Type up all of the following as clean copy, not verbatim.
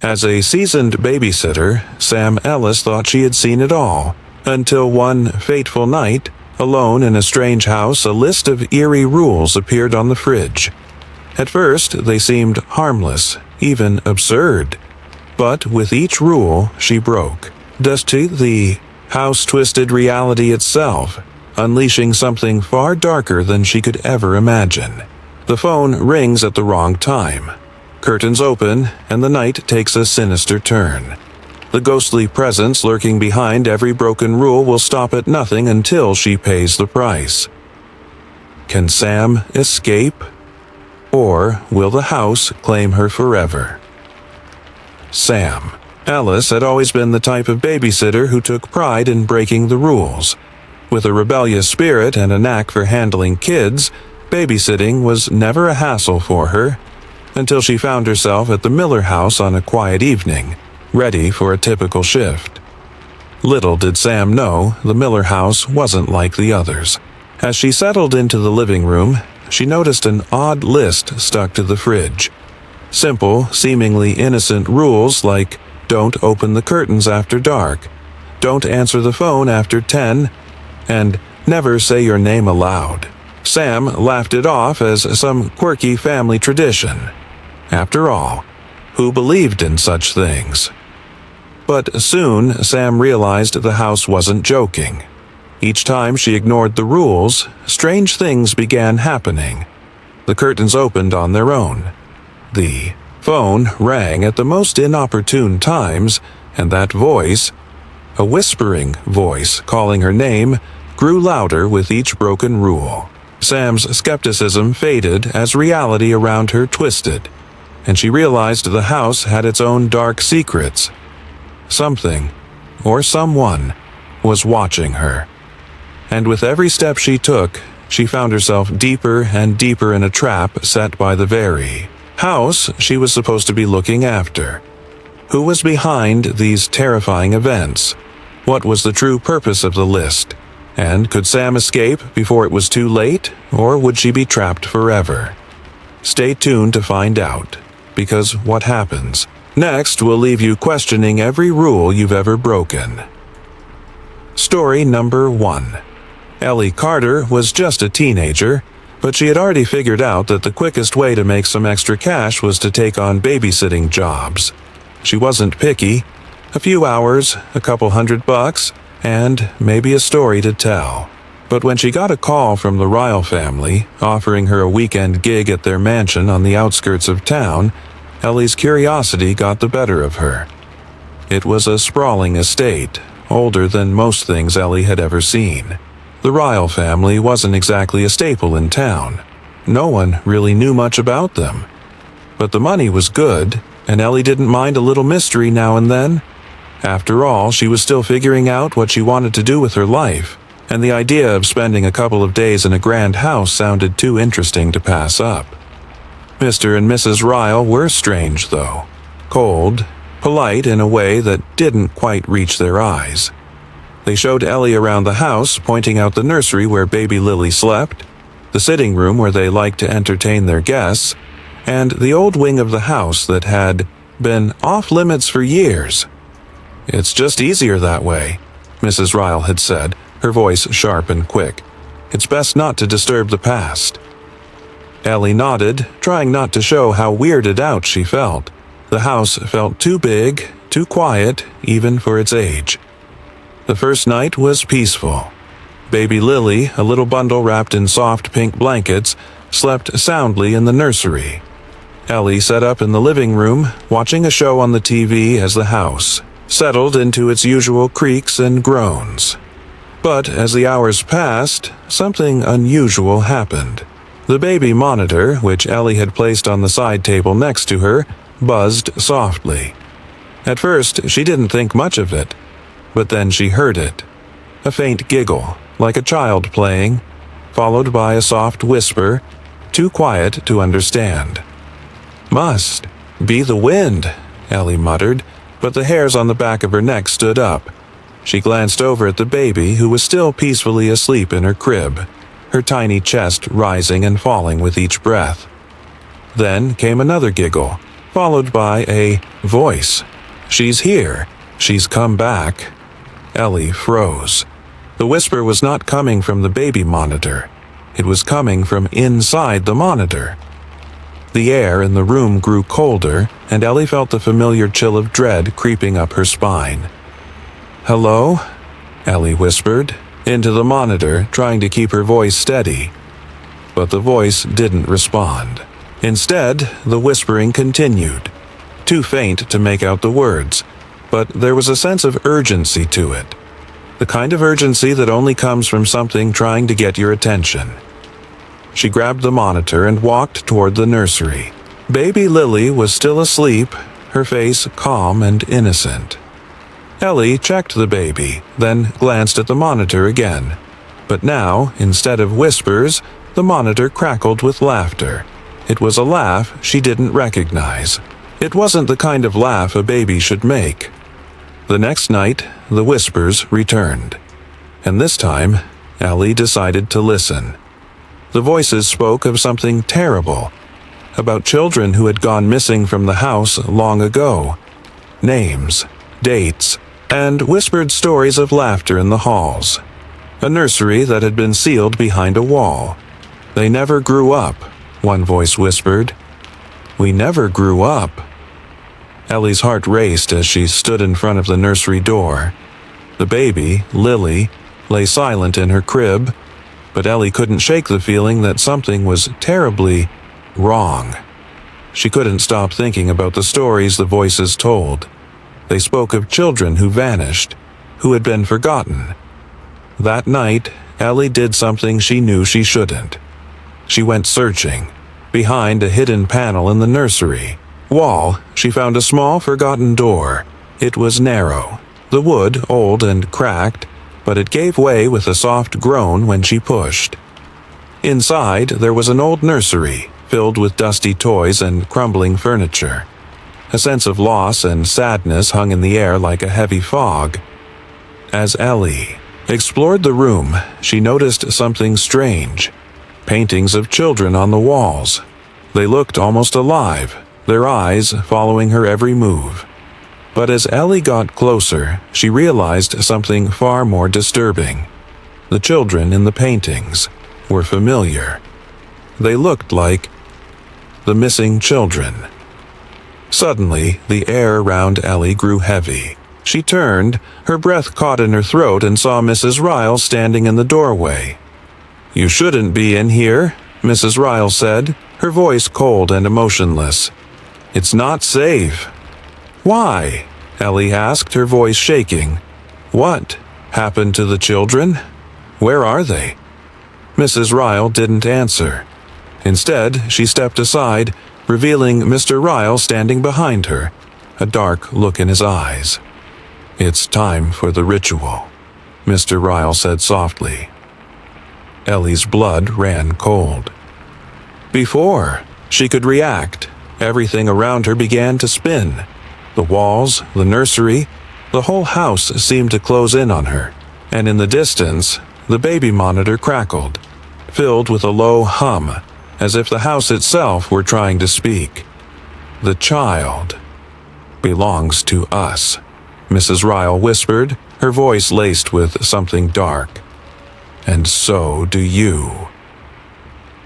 As a seasoned babysitter, Sam Ellis thought she had seen it all, until one fateful night, alone in a strange house, a list of eerie rules appeared on the fridge. At first, they seemed harmless, even absurd. But with each rule she broke, dusted the house twisted reality itself, unleashing something far darker than she could ever imagine. The phone rings at the wrong time. Curtains open, and the night takes a sinister turn. The ghostly presence lurking behind every broken rule will stop at nothing until she pays the price. Can Sam escape? Or will the house claim her forever? Sam Ellis had always been the type of babysitter who took pride in breaking the rules. With a rebellious spirit and a knack for handling kids, babysitting was never a hassle for her, until she found herself at the Miller house on a quiet evening, ready for a typical shift. Little did Sam know the Miller house wasn't like the others. As she settled into the living room, she noticed an odd list stuck to the fridge. Simple, seemingly innocent rules like don't open the curtains after dark, don't answer the phone after 10, and never say your name aloud. Sam laughed it off as some quirky family tradition. After all, who believed in such things? But soon Sam realized the house wasn't joking. Each time she ignored the rules, strange things began happening. The curtains opened on their own. The phone rang at the most inopportune times, and that voice, a whispering voice calling her name, grew louder with each broken rule. Sam's skepticism faded as reality around her twisted, and she realized the house had its own dark secrets. Something, or someone, was watching her. And with every step she took, she found herself deeper and deeper in a trap set by the very house she was supposed to be looking after. Who was behind these terrifying events? What was the true purpose of the list? And could Sam escape before it was too late, or would she be trapped forever? Stay tuned to find out, because what happens next will leave you questioning every rule you've ever broken. Story number 1. Ellie Carter was just a teenager, but she had already figured out that the quickest way to make some extra cash was to take on babysitting jobs. She wasn't picky. A few hours, a couple $100, and maybe a story to tell. But when she got a call from the Ryle family offering her a weekend gig at their mansion on the outskirts of town, Ellie's curiosity got the better of her. It was a sprawling estate, older than most things Ellie had ever seen. The Ryle family wasn't exactly a staple in town. No one really knew much about them. But the money was good, and Ellie didn't mind a little mystery now and then. After all, she was still figuring out what she wanted to do with her life, and the idea of spending a couple of days in a grand house sounded too interesting to pass up. Mr. and Mrs. Ryle were strange, though. Cold, polite in a way that didn't quite reach their eyes. They showed Ellie around the house, pointing out the nursery where baby Lily slept, the sitting room where they liked to entertain their guests, and the old wing of the house that had been off-limits for years. "It's just easier that way," Mrs. Ryle had said, her voice sharp and quick. "It's best not to disturb the past." Ellie nodded, trying not to show how weirded out she felt. The house felt too big, too quiet, even for its age. The first night was peaceful. Baby Lily, a little bundle wrapped in soft pink blankets, slept soundly in the nursery. Ellie sat up in the living room, watching a show on the TV as the house settled into its usual creaks and groans. But as the hours passed, something unusual happened. The baby monitor, which Ellie had placed on the side table next to her, buzzed softly. At first, she didn't think much of it, but then she heard it. A faint giggle, like a child playing, followed by a soft whisper, too quiet to understand. "Must be the wind," Ellie muttered, but the hairs on the back of her neck stood up. She glanced over at the baby, who was still peacefully asleep in her crib, her tiny chest rising and falling with each breath. Then came another giggle, followed by a voice. "She's here. She's come back." Ellie froze. The whisper was not coming from the baby monitor. It was coming from inside the monitor. The air in the room grew colder, and Ellie felt the familiar chill of dread creeping up her spine. "Hello?" Ellie whispered into the monitor, trying to keep her voice steady. But the voice didn't respond. Instead, the whispering continued, too faint to make out the words, but there was a sense of urgency to it. The kind of urgency that only comes from something trying to get your attention. She grabbed the monitor and walked toward the nursery. Baby Lily was still asleep, her face calm and innocent. Ellie checked the baby, then glanced at the monitor again. But now, instead of whispers, the monitor crackled with laughter. It was a laugh she didn't recognize. It wasn't the kind of laugh a baby should make. The next night, the whispers returned. And this time, Ellie decided to listen. The voices spoke of something terrible, about children who had gone missing from the house long ago. Names, dates, and whispered stories of laughter in the halls. A nursery that had been sealed behind a wall. "They never grew up," one voice whispered. "We never grew up." Ellie's heart raced as she stood in front of the nursery door. The baby, Lily, lay silent in her crib, but Ellie couldn't shake the feeling that something was terribly wrong. She couldn't stop thinking about the stories the voices told. They spoke of children who vanished, who had been forgotten. That night, Ellie did something she knew she shouldn't. She went searching. Behind a hidden panel in the nursery wall, she found a small forgotten door. It was narrow, the wood old and cracked, but it gave way with a soft groan when she pushed. Inside, there was an old nursery, filled with dusty toys and crumbling furniture. A sense of loss and sadness hung in the air like a heavy fog. As Ellie explored the room, she noticed something strange. Paintings of children on the walls. They looked almost alive, their eyes following her every move. But as Ellie got closer, she realized something far more disturbing. The children in the paintings were familiar. They looked like the missing children. Suddenly, the air around Ellie grew heavy. She turned, her breath caught in her throat, and saw Mrs. Ryle standing in the doorway. "You shouldn't be in here," Mrs. Ryle said, her voice cold and emotionless. "It's not safe." "Why?" Ellie asked, her voice shaking. "What happened to the children? Where are they?" Mrs. Ryle didn't answer. Instead, she stepped aside, revealing Mr. Ryle standing behind her, a dark look in his eyes. "It's time for the ritual," Mr. Ryle said softly. Ellie's blood ran cold. Before she could react, everything around her began to spin. The walls, the nursery, the whole house seemed to close in on her, and in the distance, the baby monitor crackled, filled with a low hum, as if the house itself were trying to speak. "The child belongs to us," Mrs. Ryle whispered, her voice laced with something dark. "And so do you."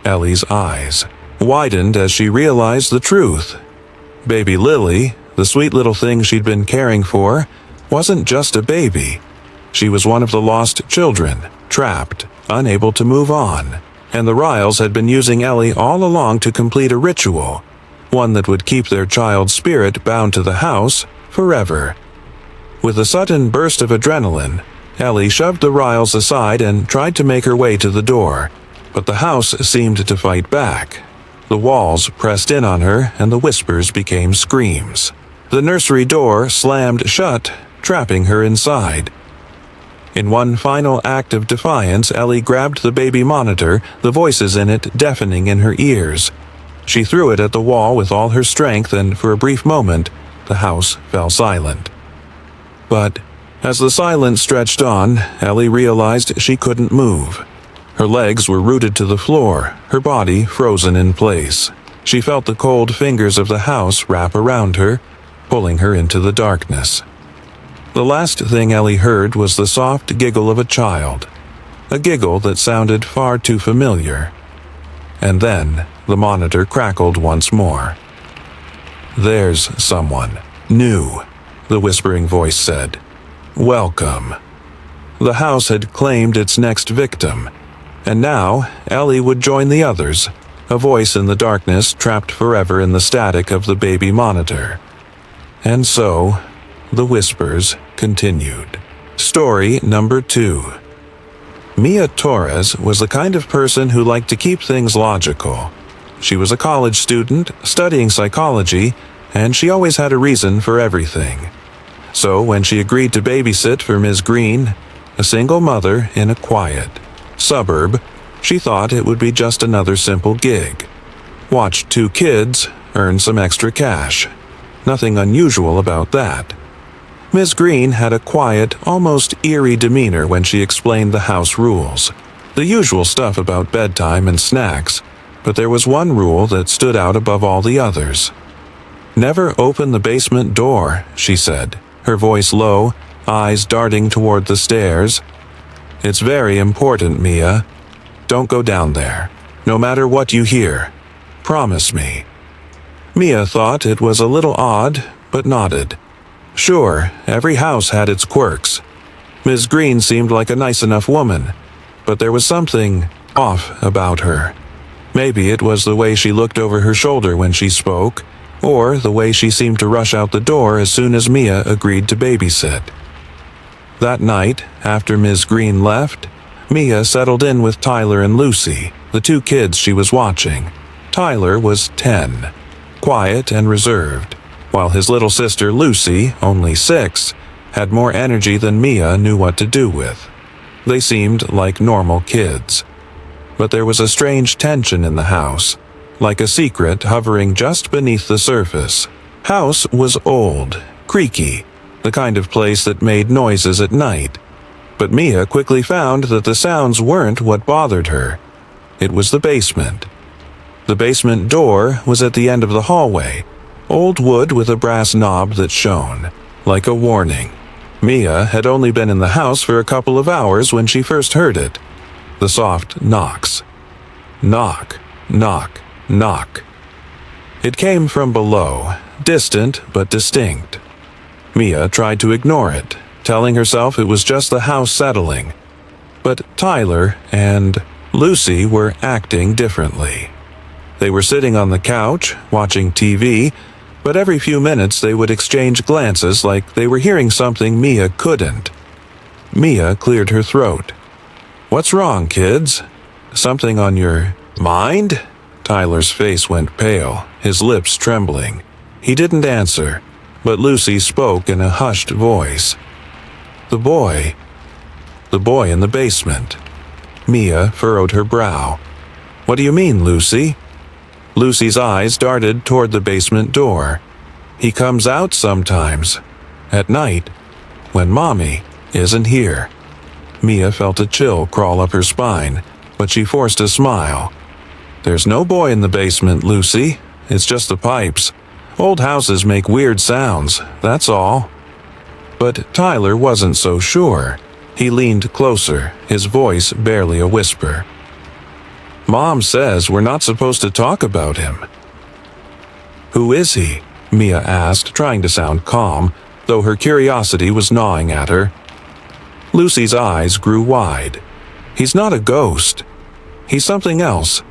Ellie's eyes widened as she realized the truth. Baby Lily, the sweet little thing she'd been caring for, wasn't just a baby. She was one of the lost children, trapped, unable to move on. And the Ryles had been using Ellie all along to complete a ritual, one that would keep their child's spirit bound to the house forever. With a sudden burst of adrenaline, Ellie shoved the Ryles aside and tried to make her way to the door, but the house seemed to fight back. The walls pressed in on her, and the whispers became screams. The nursery door slammed shut, trapping her inside. In one final act of defiance, Ellie grabbed the baby monitor, the voices in it deafening in her ears. She threw it at the wall with all her strength, and for a brief moment, the house fell silent. But as the silence stretched on, Ellie realized she couldn't move. Her legs were rooted to the floor, her body frozen in place. She felt the cold fingers of the house wrap around her, pulling her into the darkness. The last thing Ellie heard was the soft giggle of a child, a giggle that sounded far too familiar. And then the monitor crackled once more. "There's someone new," the whispering voice said. "Welcome." The house had claimed its next victim, and now Ellie would join the others, a voice in the darkness trapped forever in the static of the baby monitor. And so, the whispers continued. Story number 2. Mia Torres was the kind of person who liked to keep things logical. She was a college student studying psychology, and she always had a reason for everything. So when she agreed to babysit for Ms. Green, a single mother in a quiet suburb, she thought it would be just another simple gig. Watch 2 kids, earn some extra cash. Nothing unusual about that. Ms. Green had a quiet, almost eerie demeanor when she explained the house rules. The usual stuff about bedtime and snacks, but there was one rule that stood out above all the others. "Never open the basement door," she said, her voice low, eyes darting toward the stairs. "It's very important, Mia. Don't go down there, no matter what you hear. Promise me." Mia thought it was a little odd, but nodded. Sure, every house had its quirks. Ms. Green seemed like a nice enough woman, but there was something off about her. Maybe it was the way she looked over her shoulder when she spoke, or the way she seemed to rush out the door as soon as Mia agreed to babysit. That night, after Ms. Green left, Mia settled in with Tyler and Lucy, the 2 kids she was watching. Tyler was 10, quiet and reserved, while his little sister Lucy, only 6, had more energy than Mia knew what to do with. They seemed like normal kids. But there was a strange tension in the house, like a secret hovering just beneath the surface. House was old, creaky, the kind of place that made noises at night. But Mia quickly found that the sounds weren't what bothered her. It was the basement. The basement door was at the end of the hallway, old wood with a brass knob that shone, like a warning. Mia had only been in the house for a couple of hours when she first heard it. The soft knocks. Knock, knock, knock. It came from below, distant but distinct. Mia tried to ignore it, telling herself it was just the house settling. But Tyler and Lucy were acting differently. They were sitting on the couch, watching TV, but every few minutes they would exchange glances like they were hearing something Mia couldn't. Mia cleared her throat. "What's wrong, kids? Something on your mind?" Tyler's face went pale, his lips trembling. He didn't answer, but Lucy spoke in a hushed voice. The boy in the basement." Mia furrowed her brow. "What do you mean, Lucy?" Lucy's eyes darted toward the basement door. "He comes out sometimes, at night, when Mommy isn't here." Mia felt a chill crawl up her spine, but she forced a smile. "There's no boy in the basement, Lucy. It's just the pipes. Old houses make weird sounds, that's all." But Tyler wasn't so sure. He leaned closer, his voice barely a whisper. "Mom says we're not supposed to talk about him." "Who is he?" Mia asked, trying to sound calm, though her curiosity was gnawing at her. Lucy's eyes grew wide. "He's not a ghost. He's something else.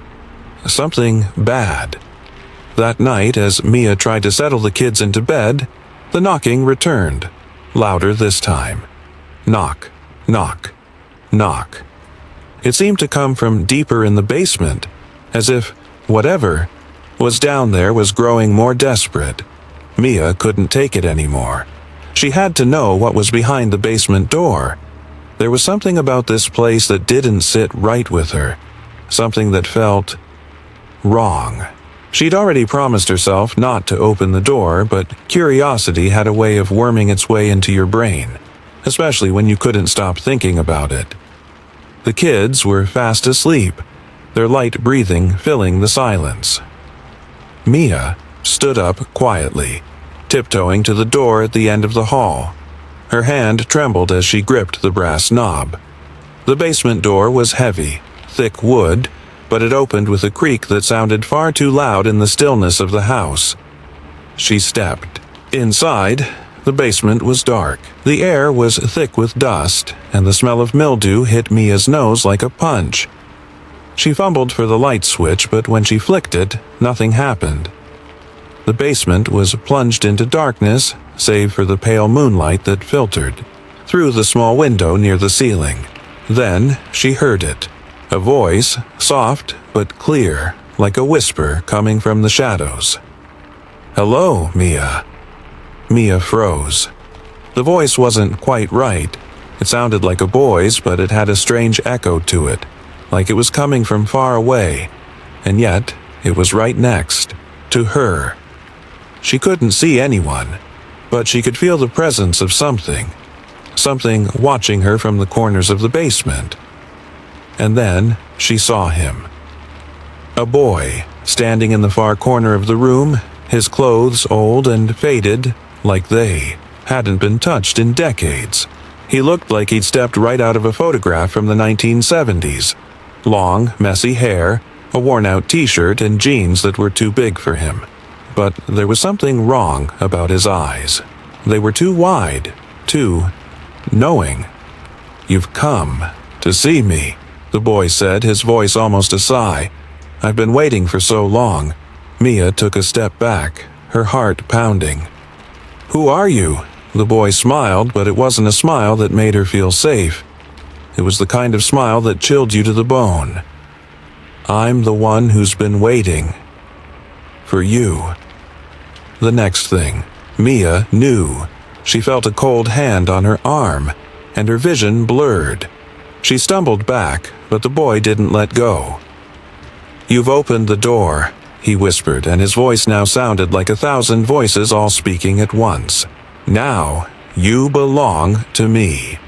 Something bad." That night, as Mia tried to settle the kids into bed, the knocking returned, louder this time. Knock, knock, knock. It seemed to come from deeper in the basement, as if whatever was down there was growing more desperate. Mia couldn't take it anymore. She had to know what was behind the basement door. There was something about this place that didn't sit right with her, something that felt wrong. She'd already promised herself not to open the door, but curiosity had a way of worming its way into your brain, especially when you couldn't stop thinking about it. The kids were fast asleep, their light breathing filling the silence. Mia stood up quietly, tiptoeing to the door at the end of the hall. Her hand trembled as she gripped the brass knob. The basement door was heavy, thick wood, but it opened with a creak that sounded far too loud in the stillness of the house. She stepped. Inside, the basement was dark. The air was thick with dust, and the smell of mildew hit Mia's nose like a punch. She fumbled for the light switch, but when she flicked it, nothing happened. The basement was plunged into darkness, save for the pale moonlight that filtered through the small window near the ceiling. Then she heard it. A voice, soft but clear, like a whisper coming from the shadows. "Hello, Mia." Mia froze. The voice wasn't quite right. It sounded like a boy's, but it had a strange echo to it, like it was coming from far away, and yet it was right next, to her. She couldn't see anyone, but she could feel the presence of something watching her from the corners of the basement. And then she saw him. A boy, standing in the far corner of the room, his clothes old and faded, like they hadn't been touched in decades. He looked like he'd stepped right out of a photograph from the 1970s. Long, messy hair, a worn-out t-shirt, and jeans that were too big for him. But there was something wrong about his eyes. They were too wide, too knowing. "You've come to see me," the boy said, his voice almost a sigh. "I've been waiting for so long." Mia took a step back, her heart pounding. "Who are you?" The boy smiled, but it wasn't a smile that made her feel safe. It was the kind of smile that chilled you to the bone. "I'm the one who's been waiting. For you." The next thing, Mia knew. She felt a cold hand on her arm, and her vision blurred. She stumbled back, but the boy didn't let go. "You've opened the door," he whispered, and his voice now sounded like 1,000 voices all speaking at once. "Now, you belong to me."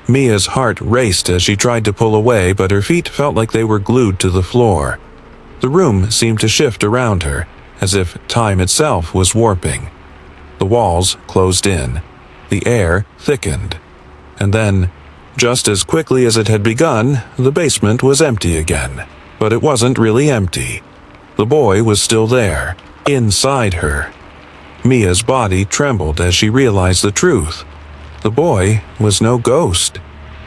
Mia's heart raced as she tried to pull away, but her feet felt like they were glued to the floor. The room seemed to shift around her, as if time itself was warping. The walls closed in. The air thickened. And then, just as quickly as it had begun, the basement was empty again. But it wasn't really empty. The boy was still there, inside her. Mia's body trembled as she realized the truth. The boy was no ghost.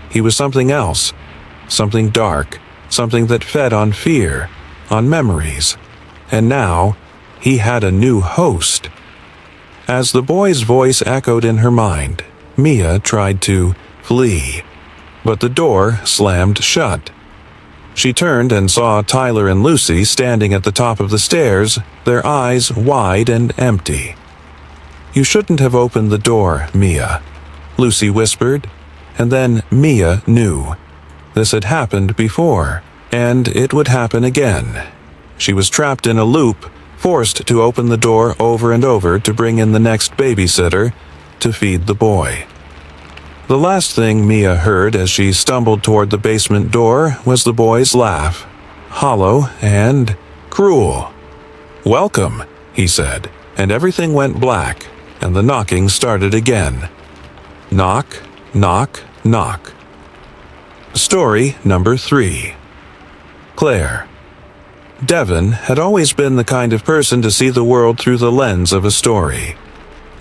He was something else. Something dark. Something that fed on fear, on memories. And now, he had a new host. As the boy's voice echoed in her mind, Mia tried to flee. But the door slammed shut. She turned and saw Tyler and Lucy standing at the top of the stairs, their eyes wide and empty. "You shouldn't have opened the door, Mia," Lucy whispered, and then Mia knew. This had happened before, and it would happen again. She was trapped in a loop, forced to open the door over and over to bring in the next babysitter to feed the boy. The last thing Mia heard as she stumbled toward the basement door was the boy's laugh, hollow and cruel. "Welcome," he said, and everything went black, and the knocking started again. Knock, knock, knock. Story number 3. Claire. Devon had always been the kind of person to see the world through the lens of a story.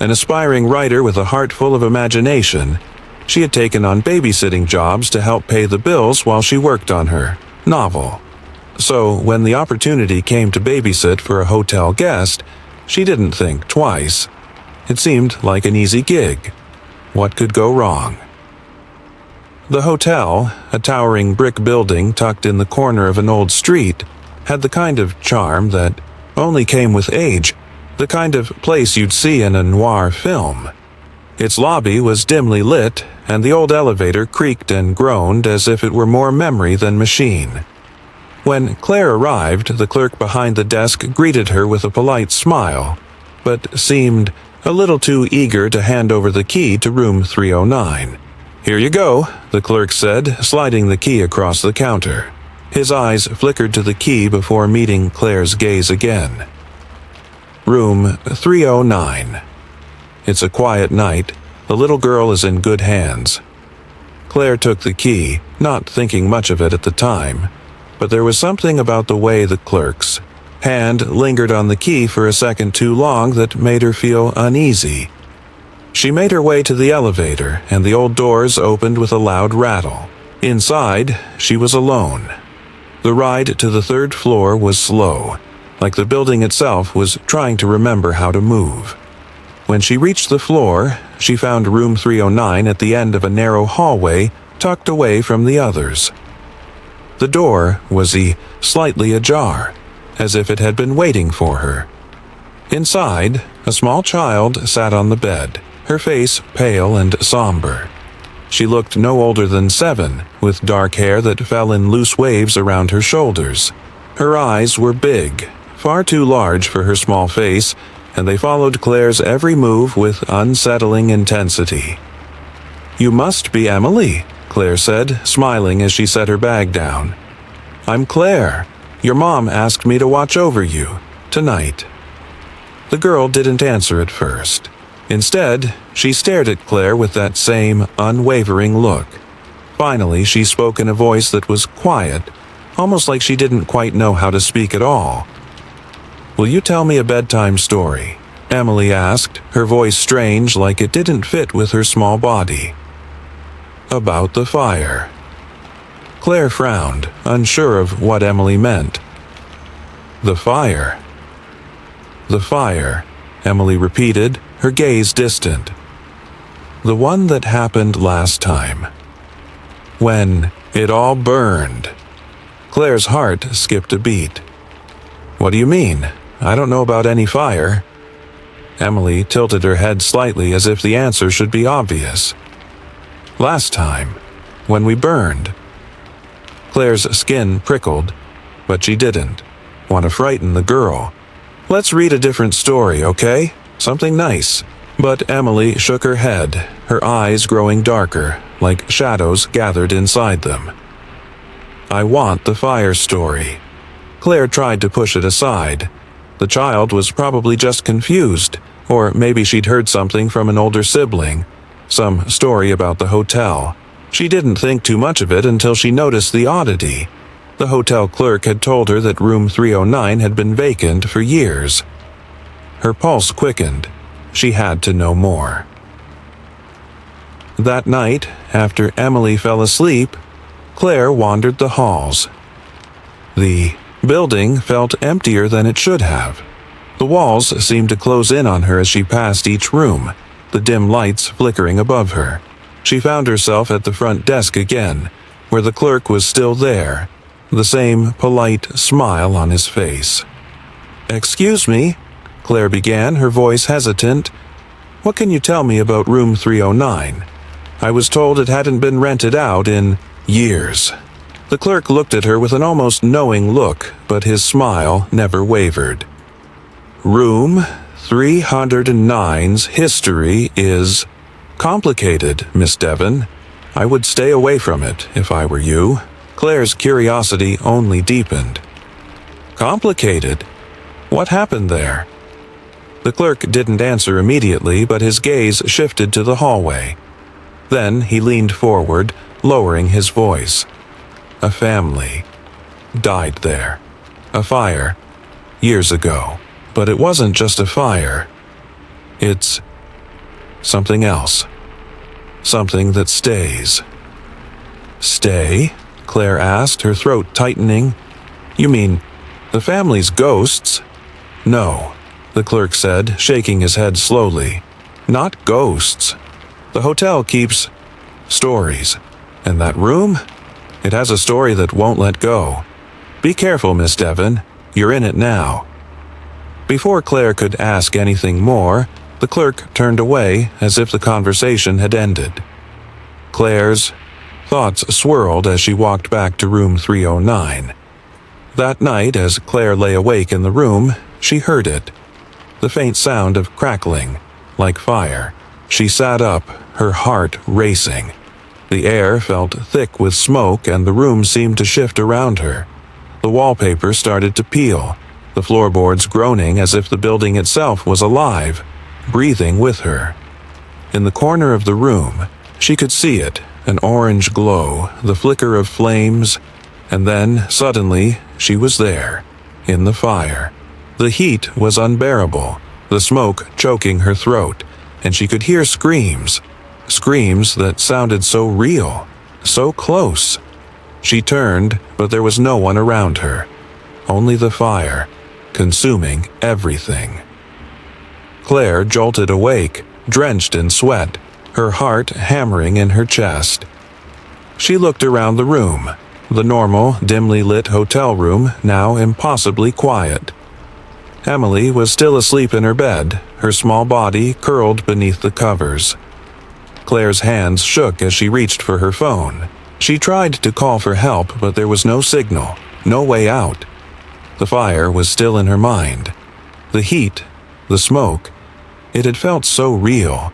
An aspiring writer with a heart full of imagination, she had taken on babysitting jobs to help pay the bills while she worked on her novel. So when the opportunity came to babysit for a hotel guest, she didn't think twice. It seemed like an easy gig. What could go wrong? The hotel, a towering brick building tucked in the corner of an old street, had the kind of charm that only came with age, the kind of place you'd see in a noir film. Its lobby was dimly lit, and the old elevator creaked and groaned as if it were more memory than machine. When Claire arrived, the clerk behind the desk greeted her with a polite smile, but seemed a little too eager to hand over the key to room 309. "Here you go," the clerk said, sliding the key across the counter. His eyes flickered to the key before meeting Claire's gaze again. Room 309. It's a quiet night. The little girl is in good hands. Claire took the key, not thinking much of it at the time, but there was something about the way the clerk's hand lingered on the key for a second too long that made her feel uneasy. She made her way to the elevator, and the old doors opened with a loud rattle. Inside, she was alone. The ride to the third floor was slow, like the building itself was trying to remember how to move. When she reached the floor, she found room 309 at the end of a narrow hallway tucked away from the others. The door was slightly ajar, as if it had been waiting for her. Inside, a small child sat on the bed, her face pale and somber. She looked no older than 7, with dark hair that fell in loose waves around her shoulders. Her eyes were big, far too large for her small face, and they followed Claire's every move with unsettling intensity. "You must be Emily," Claire said, smiling as she set her bag down. "I'm Claire. Your mom asked me to watch over you tonight." The girl didn't answer at first. Instead, she stared at Claire with that same unwavering look. Finally, she spoke in a voice that was quiet, almost like she didn't quite know how to speak at all. "Will you tell me a bedtime story?" Emily asked, her voice strange, like it didn't fit with her small body. "About the fire." Claire frowned, unsure of what Emily meant. "The fire." "The fire," Emily repeated, her gaze distant. "The one that happened last time. When it all burned." Claire's heart skipped a beat. "What do you mean? I don't know about any fire." Emily tilted her head slightly as if the answer should be obvious. "Last time, when we burned." Claire's skin prickled, but she didn't want to frighten the girl. "Let's read a different story, okay? Something nice." But Emily shook her head, her eyes growing darker, like shadows gathered inside them. "I want the fire story." Claire tried to push it aside. The child was probably just confused, or maybe she'd heard something from an older sibling, some story about the hotel. She didn't think too much of it until she noticed the oddity. The hotel clerk had told her that room 309 had been vacant for years. Her pulse quickened. She had to know more. That night, after Emily fell asleep, Claire wandered the halls. The building felt emptier than it should have. The walls seemed to close in on her as she passed each room, the dim lights flickering above her. She found herself at the front desk again, where the clerk was still there, the same polite smile on his face. "Excuse me," Claire began, her voice hesitant. "What can you tell me about room 309? I was told it hadn't been rented out in years." The clerk looked at her with an almost knowing look, but his smile never wavered. "Room 309's history is complicated, Miss Devon. I would stay away from it if I were you." Claire's curiosity only deepened. "Complicated? What happened there?" The clerk didn't answer immediately, but his gaze shifted to the hallway. Then he leaned forward, lowering his voice. "A family died there. A fire. Years ago. But it wasn't just a fire. It's something else. Something that stays." "Stay?" Claire asked, her throat tightening. "You mean the family's ghosts?" "No," the clerk said, shaking his head slowly. "Not ghosts. The hotel keeps stories. And that room? It has a story that won't let go. Be careful, Miss Devon. You're in it now." Before Claire could ask anything more, the clerk turned away as if the conversation had ended. Claire's thoughts swirled as she walked back to room 309. That night, as Claire lay awake in the room, she heard it. The faint sound of crackling, like fire. She sat up, her heart racing. The air felt thick with smoke and the room seemed to shift around her. The wallpaper started to peel, the floorboards groaning as if the building itself was alive, breathing with her. In the corner of the room, she could see it, an orange glow, the flicker of flames, and then, suddenly, she was there, in the fire. The heat was unbearable, the smoke choking her throat, and she could hear screams that sounded so real, so close. She turned, but there was no one around her, only the fire, consuming everything. Claire jolted awake, drenched in sweat, her heart hammering in her chest. She looked around the room, the normal, dimly lit hotel room now impossibly quiet. Emily was still asleep in her bed, her small body curled beneath the covers. Claire's hands shook as she reached for her phone. She tried to call for help, but there was no signal, no way out. The fire was still in her mind. The heat, the smoke, it had felt so real.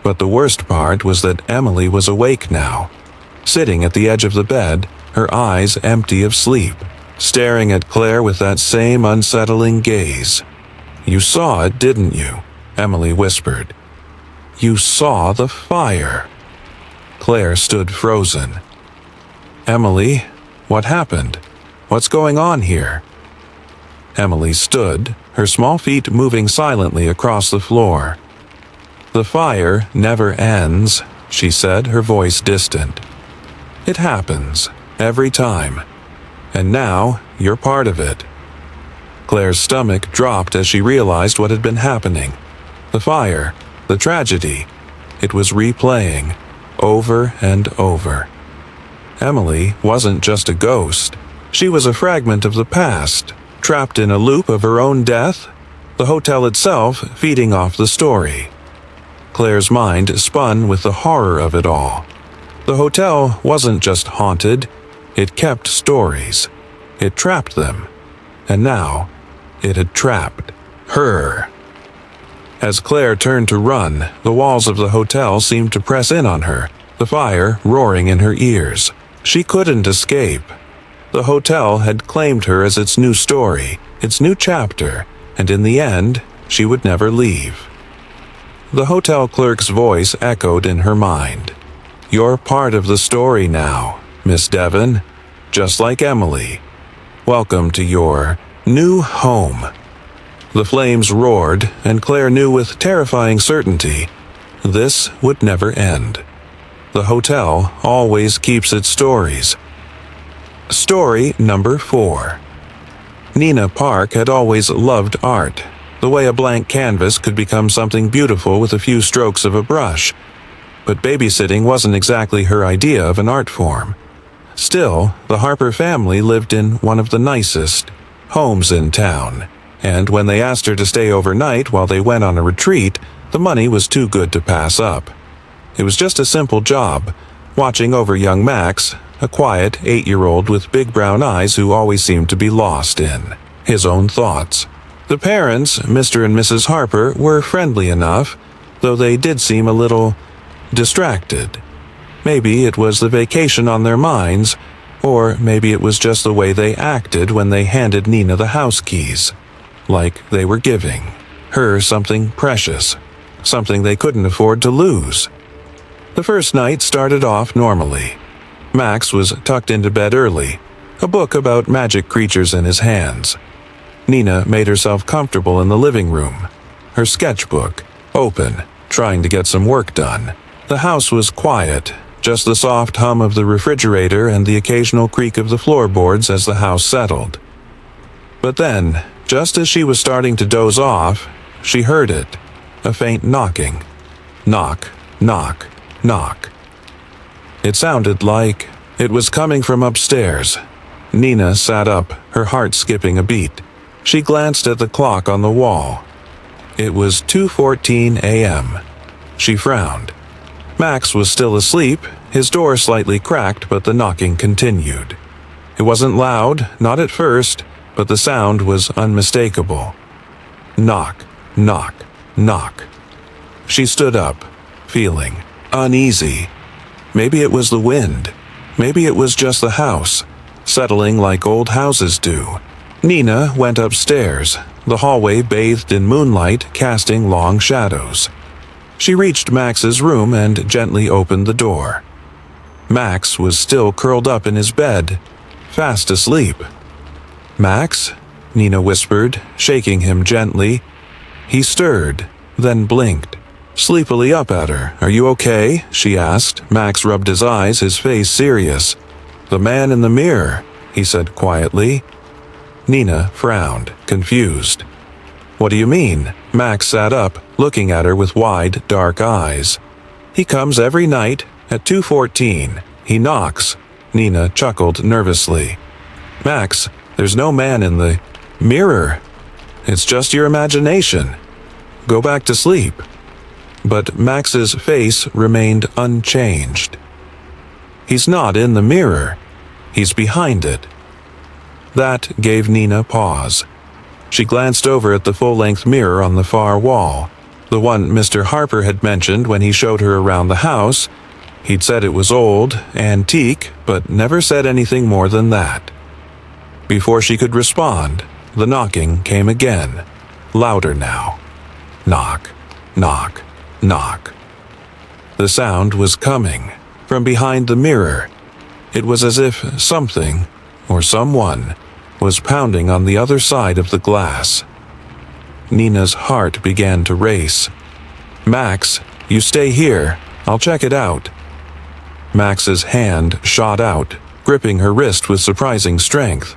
But the worst part was that Emily was awake now, sitting at the edge of the bed, her eyes empty of sleep, staring at Claire with that same unsettling gaze. "You saw it, didn't you?" Emily whispered. "You saw the fire." Claire stood frozen. "Emily, what happened? What's going on here?" Emily stood, her small feet moving silently across the floor. "The fire never ends," she said, her voice distant. "It happens, every time. And now, you're part of it." Claire's stomach dropped as she realized what had been happening. The fire, the tragedy, it was replaying, over and over. Emily wasn't just a ghost. She was a fragment of the past, trapped in a loop of her own death, the hotel itself feeding off the story. Claire's mind spun with the horror of it all. The hotel wasn't just haunted, it kept stories. It trapped them. And now, it had trapped her. As Claire turned to run, the walls of the hotel seemed to press in on her, the fire roaring in her ears. She couldn't escape. The hotel had claimed her as its new story, its new chapter, and in the end, she would never leave. The hotel clerk's voice echoed in her mind. "You're part of the story now, Miss Devon, just like Emily. Welcome to your new home." The flames roared, and Claire knew with terrifying certainty this would never end. The hotel always keeps its stories. Story number 4. Nina Park had always loved art, the way a blank canvas could become something beautiful with a few strokes of a brush. But babysitting wasn't exactly her idea of an art form. Still, the Harper family lived in one of the nicest homes in town, and when they asked her to stay overnight while they went on a retreat, the money was too good to pass up. It was just a simple job, watching over young Max, a quiet 8-year-old with big brown eyes who always seemed to be lost in his own thoughts. The parents, Mr. and Mrs. Harper, were friendly enough, though they did seem a little distracted. Maybe it was the vacation on their minds, or maybe it was just the way they acted when they handed Nina the house keys. Like they were giving her something precious, something they couldn't afford to lose. The first night started off normally. Max was tucked into bed early, a book about magic creatures in his hands. Nina made herself comfortable in the living room, her sketchbook open, trying to get some work done. The house was quiet, just the soft hum of the refrigerator and the occasional creak of the floorboards as the house settled. But then, just as she was starting to doze off, she heard it, a faint knocking. Knock, knock, knock. It sounded like it was coming from upstairs. Nina sat up, her heart skipping a beat. She glanced at the clock on the wall. It was 2:14 a.m. She frowned. Max was still asleep, his door slightly cracked, but the knocking continued. It wasn't loud, not at first, but the sound was unmistakable. Knock, knock, knock. She stood up, feeling uneasy. Maybe it was the wind. Maybe it was just the house, settling like old houses do. Nina went upstairs, the hallway bathed in moonlight, casting long shadows. She reached Max's room and gently opened the door. Max was still curled up in his bed, fast asleep. "Max?" Nina whispered, shaking him gently. He stirred, then blinked, sleepily up at her. "Are you okay?" she asked. Max rubbed his eyes, his face serious. "The man in the mirror," he said quietly. Nina frowned, confused. "What do you mean?" Max sat up, looking at her with wide, dark eyes. "He comes every night at 2:14. He knocks." Nina chuckled nervously. "Max, there's no man in the mirror. It's just your imagination. Go back to sleep." But Max's face remained unchanged. "He's not in the mirror. He's behind it." That gave Nina pause. She glanced over at the full-length mirror on the far wall, the one Mr. Harper had mentioned when he showed her around the house. He'd said it was old, antique, but never said anything more than that. Before she could respond, the knocking came again, louder now. Knock, knock, knock. The sound was coming from behind the mirror. It was as if something, or someone, was pounding on the other side of the glass. Nina's heart began to race. "Max, you stay here. I'll check it out." Max's hand shot out, gripping her wrist with surprising strength.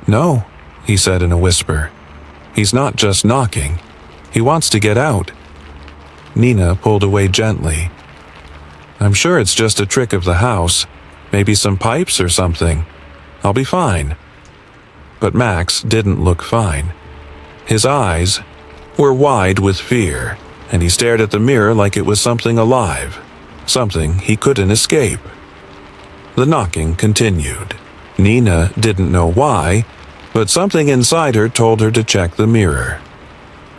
"No," he said in a whisper. "He's not just knocking. He wants to get out." Nina pulled away gently. "I'm sure it's just a trick of the house. Maybe some pipes or something. I'll be fine." But Max didn't look fine. His eyes were wide with fear, and he stared at the mirror like it was something alive, something he couldn't escape. The knocking continued. Nina didn't know why, but something inside her told her to check the mirror.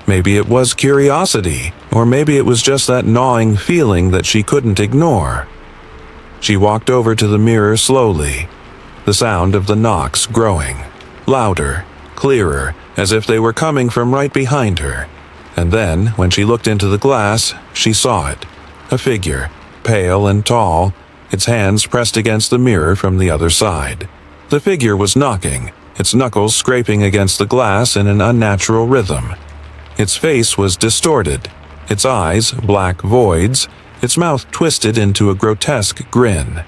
Maybe it was curiosity, or maybe it was just that gnawing feeling that she couldn't ignore. She walked over to the mirror slowly, the sound of the knocks growing, louder, clearer, as if they were coming from right behind her. And then, when she looked into the glass, she saw it. A figure, pale and tall, its hands pressed against the mirror from the other side. The figure was knocking, its knuckles scraping against the glass in an unnatural rhythm. Its face was distorted, its eyes black voids, its mouth twisted into a grotesque grin.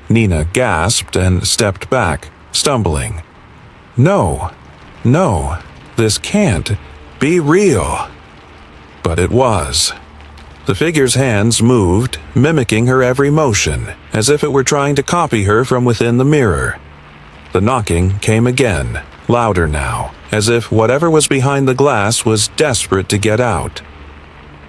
Nina gasped and stepped back, stumbling. No, this can't be real. But it was. The figure's hands moved, mimicking her every motion, as if it were trying to copy her from within the mirror. The knocking came again, louder now, as if whatever was behind the glass was desperate to get out.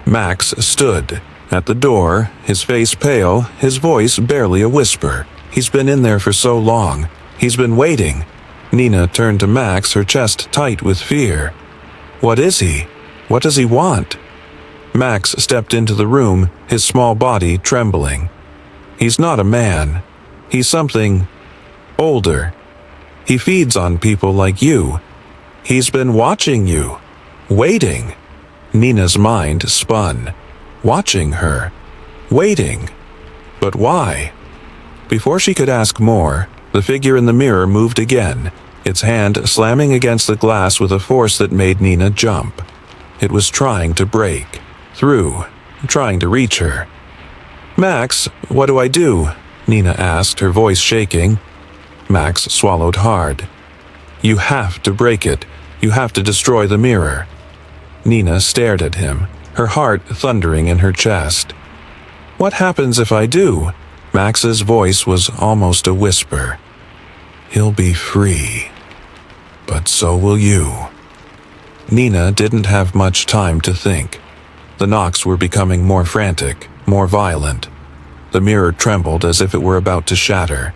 Max stood at the door, his face pale, his voice barely a whisper. He's been in there for so long. He's been waiting. Nina turned to Max, her chest tight with fear. What is he? What does he want? Max stepped into the room, his small body trembling. He's not a man. He's something older. He feeds on people like you. He's been watching you, waiting. Nina's mind spun. Watching her, waiting. But why? Before she could ask more, the figure in the mirror moved again, its hand slamming against the glass with a force that made Nina jump. It was trying to break through, trying to reach her. "Max, what do I do?" Nina asked, her voice shaking. Max swallowed hard. "You have to break it. You have to destroy the mirror." Nina stared at him, her heart thundering in her chest. "What happens if I do?" Max's voice was almost a whisper. "He'll be free. But so will you." Nina didn't have much time to think. The knocks were becoming more frantic, more violent. The mirror trembled as if it were about to shatter.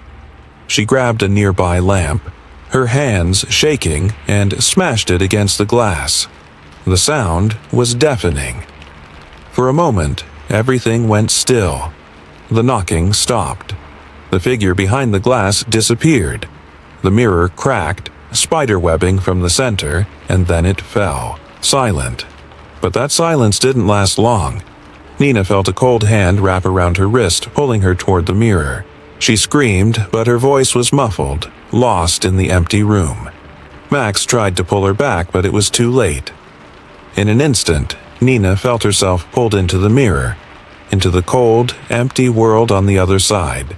She grabbed a nearby lamp, her hands shaking, and smashed it against the glass. The sound was deafening. For a moment, everything went still. The knocking stopped. The figure behind the glass disappeared. The mirror cracked, spiderwebbing from the center, and then it fell, silent. But that silence didn't last long. Nina felt a cold hand wrap around her wrist, pulling her toward the mirror. She screamed, but her voice was muffled, lost in the empty room. Max tried to pull her back, but it was too late. In an instant, Nina felt herself pulled into the mirror, into the cold, empty world on the other side.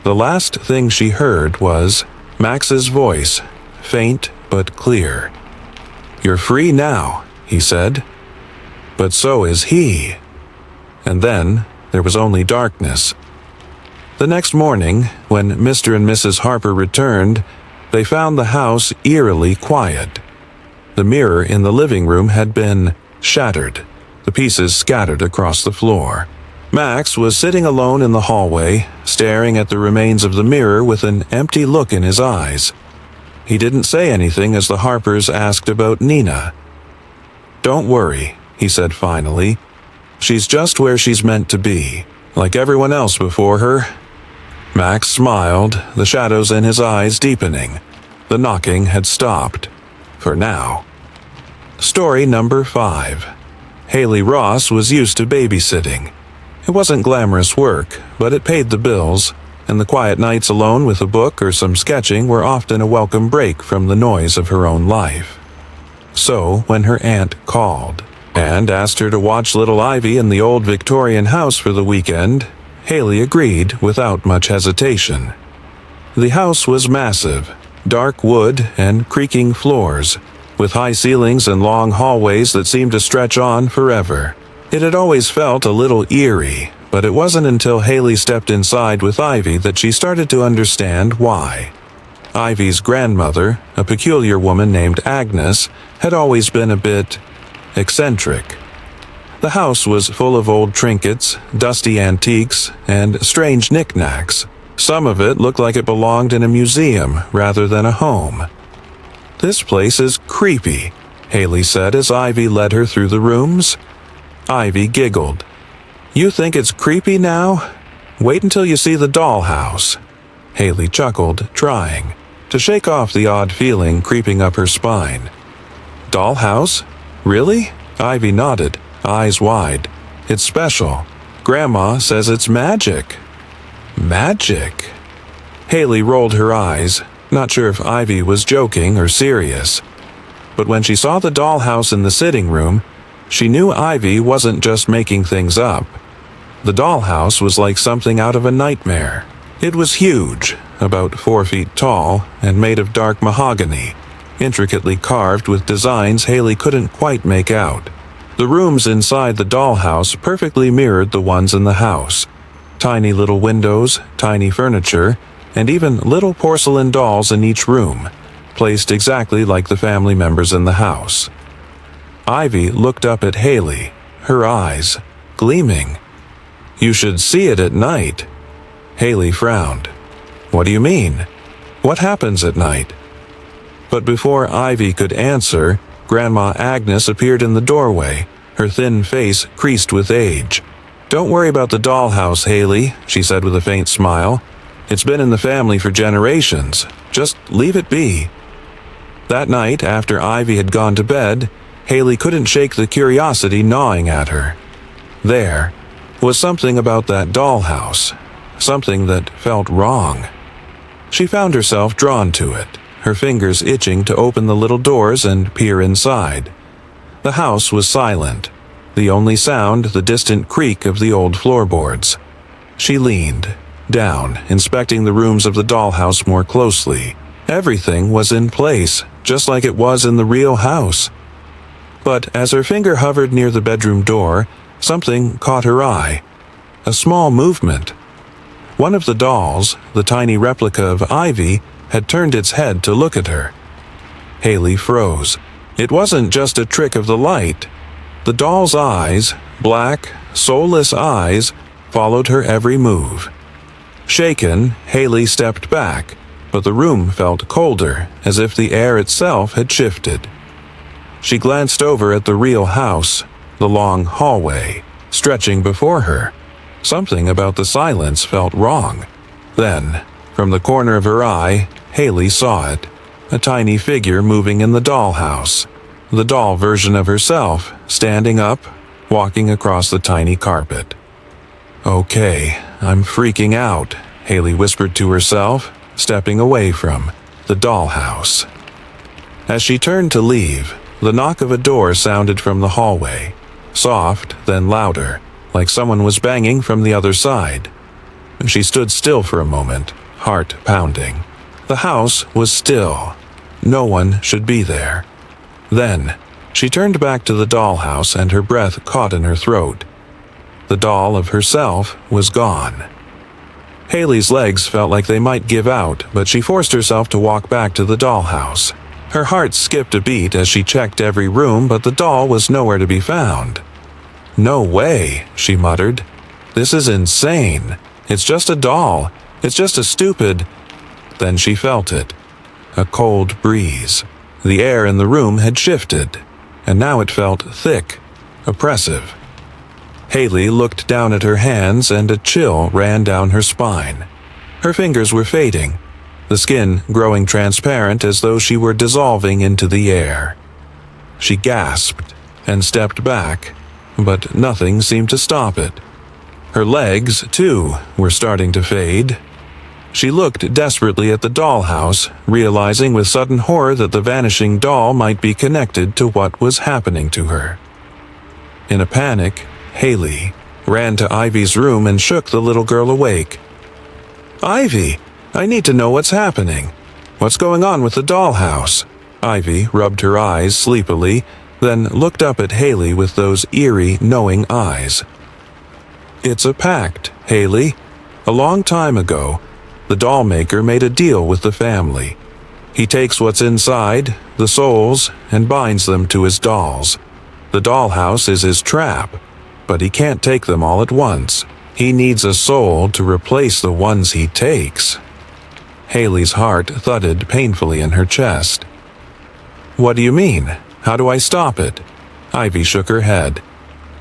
The last thing she heard was Max's voice, faint but clear. "You're free now," he said. "But so is he." And then there was only darkness. The next morning, when Mr. and Mrs. Harper returned, they found the house eerily quiet. The mirror in the living room had been shattered, the pieces scattered across the floor. Max was sitting alone in the hallway, staring at the remains of the mirror with an empty look in his eyes. He didn't say anything as the Harpers asked about Nina. "Don't worry," he said finally. "She's just where she's meant to be, like everyone else before her." Max smiled, the shadows in his eyes deepening. The knocking had stopped. For now. Story number 5. Haley Ross was used to babysitting. It wasn't glamorous work, but it paid the bills, and the quiet nights alone with a book or some sketching were often a welcome break from the noise of her own life. So, when her aunt called and asked her to watch little Ivy in the old Victorian house for the weekend, Haley agreed without much hesitation. The house was massive, dark wood and creaking floors, with high ceilings and long hallways that seemed to stretch on forever. It had always felt a little eerie, but it wasn't until Haley stepped inside with Ivy that she started to understand why. Ivy's grandmother, a peculiar woman named Agnes, had always been a bit eccentric. The house was full of old trinkets, dusty antiques, and strange knickknacks. Some of it looked like it belonged in a museum rather than a home. "This place is creepy," Haley said as Ivy led her through the rooms. Ivy giggled. "You think it's creepy now? Wait until you see the dollhouse." Haley chuckled, trying to shake off the odd feeling creeping up her spine. "Dollhouse? Really?" Ivy nodded, eyes wide. "It's special. Grandma says it's magic." "Magic?" Haley rolled her eyes, not sure if Ivy was joking or serious. But when she saw the dollhouse in the sitting room, she knew Ivy wasn't just making things up. The dollhouse was like something out of a nightmare. It was huge, about 4 feet tall, and made of dark mahogany, intricately carved with designs Haley couldn't quite make out. The rooms inside the dollhouse perfectly mirrored the ones in the house. Tiny little windows, tiny furniture, and even little porcelain dolls in each room, placed exactly like the family members in the house. Ivy looked up at Haley, her eyes gleaming. "You should see it at night." Haley frowned. "What do you mean? What happens at night?" But before Ivy could answer, Grandma Agnes appeared in the doorway, her thin face creased with age. "Don't worry about the dollhouse, Haley," she said with a faint smile. "It's been in the family for generations. Just leave it be." That night, after Ivy had gone to bed, Haley couldn't shake the curiosity gnawing at her. There was something about that dollhouse, something that felt wrong. She found herself drawn to it, her fingers itching to open the little doors and peer inside. The house was silent, the only sound the distant creak of the old floorboards. She leaned down, inspecting the rooms of the dollhouse more closely. Everything was in place, just like it was in the real house. But as her finger hovered near the bedroom door, something caught her eye. A small movement. One of the dolls, the tiny replica of Ivy, had turned its head to look at her. Haley froze. It wasn't just a trick of the light. The doll's eyes, black, soulless eyes, followed her every move. Shaken, Haley stepped back, but the room felt colder, as if the air itself had shifted. She glanced over at the real house, the long hallway, stretching before her. Something about the silence felt wrong. Then, from the corner of her eye, Haley saw it. a tiny figure moving in the dollhouse. The doll version of herself, standing up, walking across the tiny carpet. "Okay, I'm freaking out," Haley whispered to herself, stepping away from the dollhouse. As she turned to leave, the knock of a door sounded from the hallway, soft, then louder, like someone was banging from the other side. She stood still for a moment, heart pounding. The house was still. No one should be there. Then, she turned back to the dollhouse and her breath caught in her throat. The doll of herself was gone. Haley's legs felt like they might give out, but she forced herself to walk back to the dollhouse. Her heart skipped a beat as she checked every room, but the doll was nowhere to be found. "No way," she muttered. "This is insane. It's just a doll. It's just a stupid—" Then she felt it. A cold breeze. The air in the room had shifted, and now it felt thick, oppressive. Haley looked down at her hands and a chill ran down her spine. Her fingers were fading, the skin growing transparent as though she were dissolving into the air. She gasped and stepped back, but nothing seemed to stop it. Her legs, too, were starting to fade. She looked desperately at the dollhouse, realizing with sudden horror that the vanishing doll might be connected to what was happening to her. In a panic, Haley ran to Ivy's room and shook the little girl awake. "Ivy, I need to know what's happening. What's going on with the dollhouse?" Ivy rubbed her eyes sleepily, then looked up at Haley with those eerie, knowing eyes. "It's a pact, Haley. A long time ago, the doll maker made a deal with the family. He takes what's inside, the souls, and binds them to his dolls. The dollhouse is his trap, but he can't take them all at once. He needs a soul to replace the ones he takes." Haley's heart thudded painfully in her chest. "What do you mean? How do I stop it?" Ivy shook her head.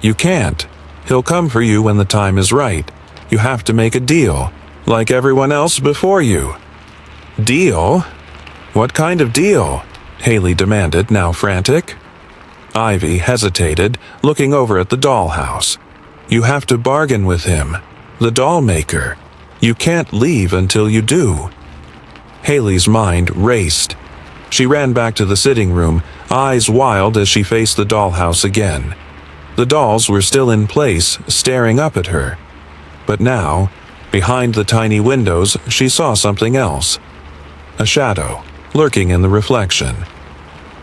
"You can't. He'll come for you when the time is right. You have to make a deal, like everyone else before you." "Deal? What kind of deal?" Haley demanded, now frantic. Ivy hesitated, looking over at the dollhouse. "You have to bargain with him, the doll maker. You can't leave until you do." Haley's mind raced. She ran back to the sitting room, eyes wild as she faced the dollhouse again. The dolls were still in place, staring up at her. But now, behind the tiny windows, she saw something else. A shadow, lurking in the reflection.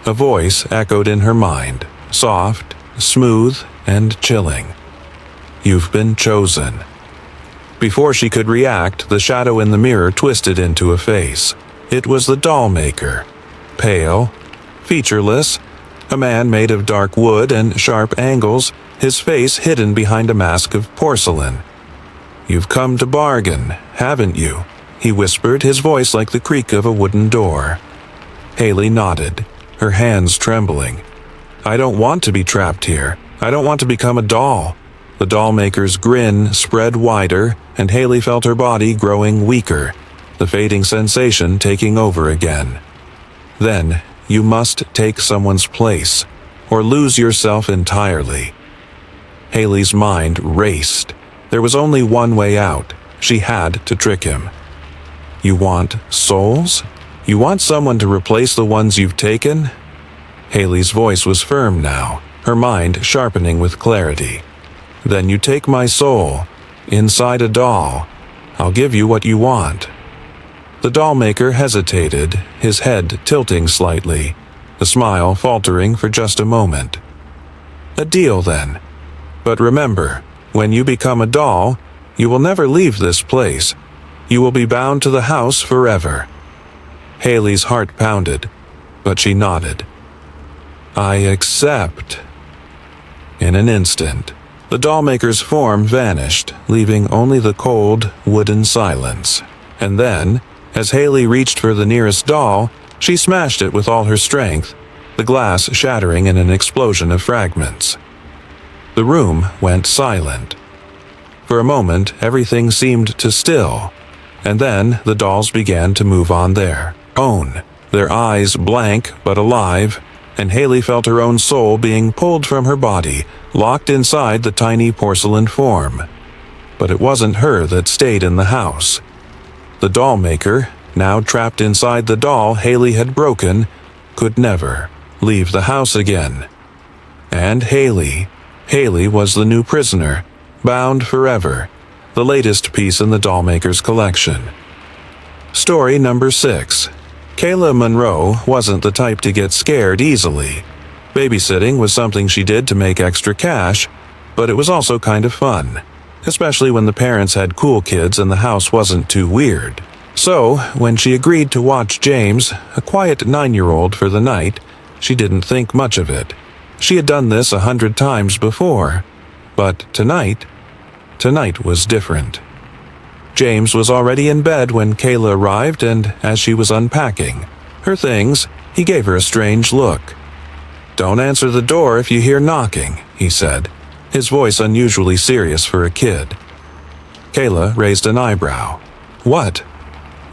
A voice echoed in her mind, soft, smooth, and chilling. "You've been chosen." Before she could react, the shadow in the mirror twisted into a face. It was the doll maker. Pale, featureless, a man made of dark wood and sharp angles, his face hidden behind a mask of porcelain. "You've come to bargain, haven't you?" he whispered, his voice like the creak of a wooden door. Haley nodded, her hands trembling. "I don't want to be trapped here. I don't want to become a doll." The doll maker's grin spread wider, and Haley felt her body growing weaker, the fading sensation taking over again. "Then, you must take someone's place, or lose yourself entirely." Haley's mind raced. There was only one way out. She had to trick him. "You want souls? You want someone to replace the ones you've taken?" Haley's voice was firm now, her mind sharpening with clarity. "Then you take my soul, inside a doll. I'll give you what you want." The doll maker hesitated, his head tilting slightly, the smile faltering for just a moment. "A deal, then. But remember, when you become a doll, you will never leave this place. You will be bound to the house forever." Haley's heart pounded, but she nodded. "I accept." In an instant, the dollmaker's form vanished, leaving only the cold, wooden silence. And then, as Haley reached for the nearest doll, she smashed it with all her strength, the glass shattering in an explosion of fragments. The room went silent. For a moment, everything seemed to still, and then the dolls began to move on their own, their eyes blank but alive, and Haley felt her own soul being pulled from her body, locked inside the tiny porcelain form. But it wasn't her that stayed in the house. The doll maker, now trapped inside the doll Haley had broken, could never leave the house again. And Haley was the new prisoner, bound forever, the latest piece in the doll maker's collection. Story number 6. Kayla Monroe wasn't the type to get scared easily. Babysitting was something she did to make extra cash, but it was also kind of fun, especially when the parents had cool kids and the house wasn't too weird. So, when she agreed to watch James, a quiet 9-year-old, for the night, she didn't think much of it. She had done this 100 times before, but tonight was different. James was already in bed when Kayla arrived, and as she was unpacking her things, he gave her a strange look. "Don't answer the door if you hear knocking," he said, his voice unusually serious for a kid. Kayla raised an eyebrow. "What?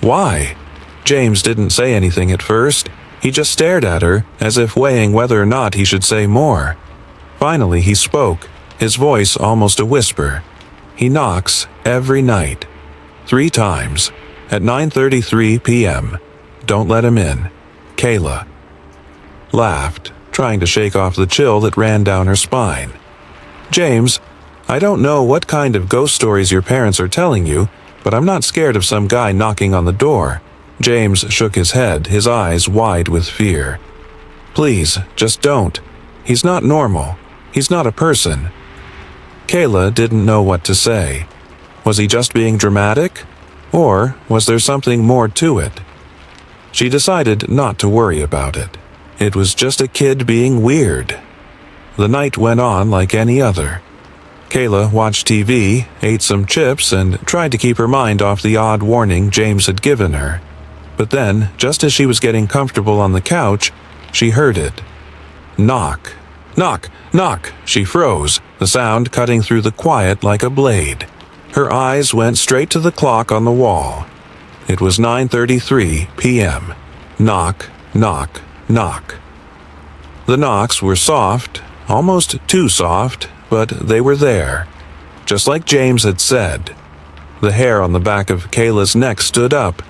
Why?" James didn't say anything at first. He just stared at her, as if weighing whether or not he should say more. Finally he spoke, his voice almost a whisper. "He knocks every night. 3 times. At 9:33 p.m. Don't let him in. Kayla." Laughed, trying to shake off the chill that ran down her spine. "James, I don't know what kind of ghost stories your parents are telling you, but I'm not scared of some guy knocking on the door." James shook his head, his eyes wide with fear. "Please, just don't. He's not normal. He's not a person." Kayla didn't know what to say. Was he just being dramatic? Or was there something more to it? She decided not to worry about it. It was just a kid being weird. The night went on like any other. Kayla watched TV, ate some chips, and tried to keep her mind off the odd warning James had given her. But then, just as she was getting comfortable on the couch, she heard it. Knock. Knock, knock, she froze, the sound cutting through the quiet like a blade. Her eyes went straight to the clock on the wall. It was 9:33 p.m. Knock, knock, knock. The knocks were soft, almost too soft, but they were there. Just like James had said. The hair on the back of Kayla's neck stood up,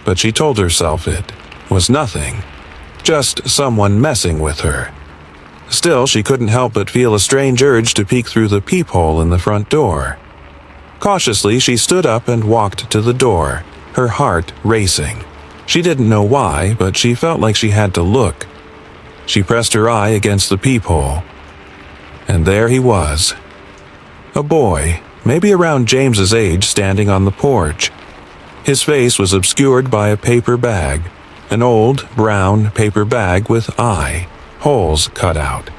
but she told herself it was nothing. Just someone messing with her. Still, she couldn't help but feel a strange urge to peek through the peephole in the front door. Cautiously, she stood up and walked to the door, her heart racing. She didn't know why, but she felt like she had to look. She pressed her eye against the peephole. And there he was. A boy, maybe around James's age, standing on the porch. His face was obscured by a paper bag, an old, brown paper bag with holes cut out.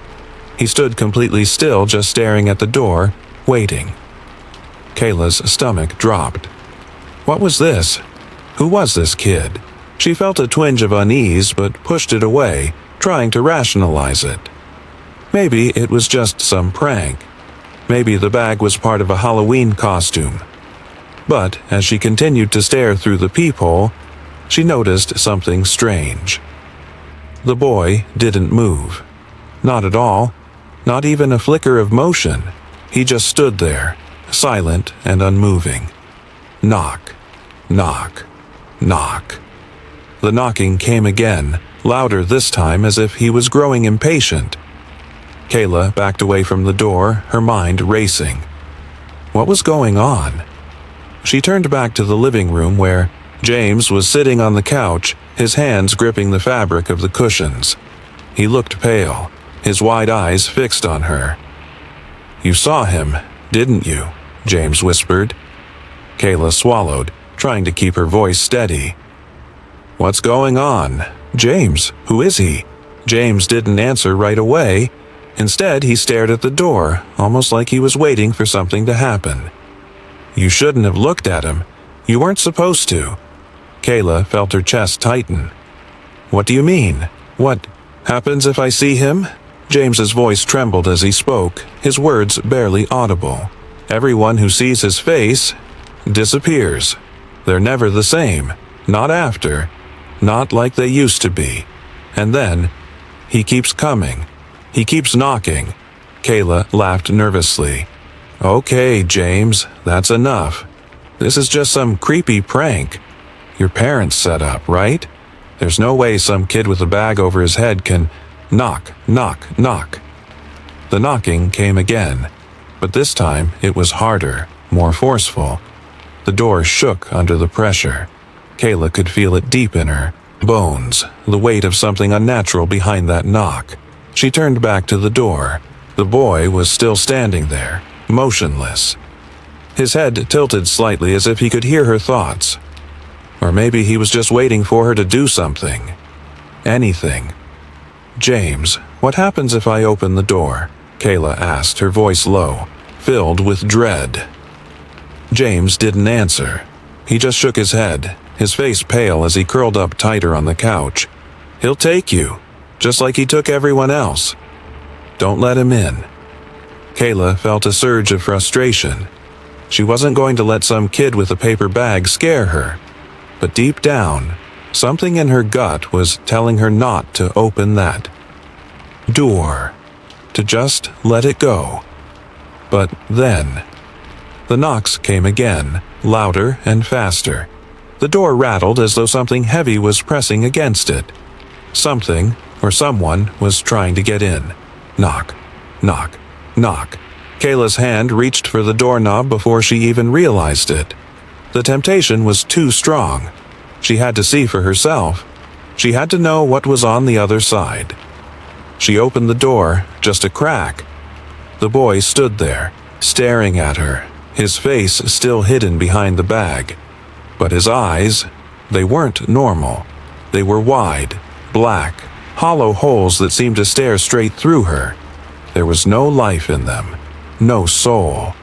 He stood completely still, just staring at the door, waiting. Kayla's stomach dropped. What was this? Who was this kid? She felt a twinge of unease, but pushed it away, trying to rationalize it. Maybe it was just some prank. Maybe the bag was part of a Halloween costume. But as she continued to stare through the peephole, she noticed something strange. The boy didn't move. Not at all. Not even a flicker of motion. He just stood there, silent and unmoving. Knock, knock, knock. The knocking came again, louder this time, as if he was growing impatient. Kayla backed away from the door, her mind racing. What was going on? She turned back to the living room where James was sitting on the couch, his hands gripping the fabric of the cushions. He looked pale, his wide eyes fixed on her. "You saw him, didn't you?" James whispered. Kayla swallowed, trying to keep her voice steady. "What's going on? James, who is he?" James didn't answer right away. Instead, he stared at the door, almost like he was waiting for something to happen. "You shouldn't have looked at him. You weren't supposed to." Kayla felt her chest tighten. "What do you mean? What happens if I see him?" James's voice trembled as he spoke, his words barely audible. "Everyone who sees his face disappears. They're never the same. Not after. not like they used to be. And then, he keeps coming. He keeps knocking. Kayla laughed nervously. Okay, James, that's enough. This is just some creepy prank. Your parents set up, right? There's no way some kid with a bag over his head can knock, knock, knock. The knocking came again, but this time it was harder, more forceful. The door shook under the pressure. Kayla could feel it deep in her bones, the weight of something unnatural behind that knock. She turned back to the door. The boy was still standing there, motionless. His head tilted slightly as if he could hear her thoughts. Or maybe he was just waiting for her to do something. Anything. James, what happens if I open the door? Kayla asked, her voice low, filled with dread. James didn't answer. He just shook his head, his face pale as he curled up tighter on the couch. He'll take you, just like he took everyone else. Don't let him in. Kayla felt a surge of frustration. She wasn't going to let some kid with a paper bag scare her. But deep down, something in her gut was telling her not to open that door, to just let it go. But then, the knocks came again, louder and faster. The door rattled as though something heavy was pressing against it. Something, or someone, was trying to get in. Knock, knock, knock. Kayla's hand reached for the doorknob before she even realized it. The temptation was too strong. She had to see for herself. She had to know what was on the other side. She opened the door, just a crack. The boy stood there, staring at her, his face still hidden behind the bag. But his eyes, they weren't normal. They were wide, black, hollow holes that seemed to stare straight through her. There was no life in them, no soul.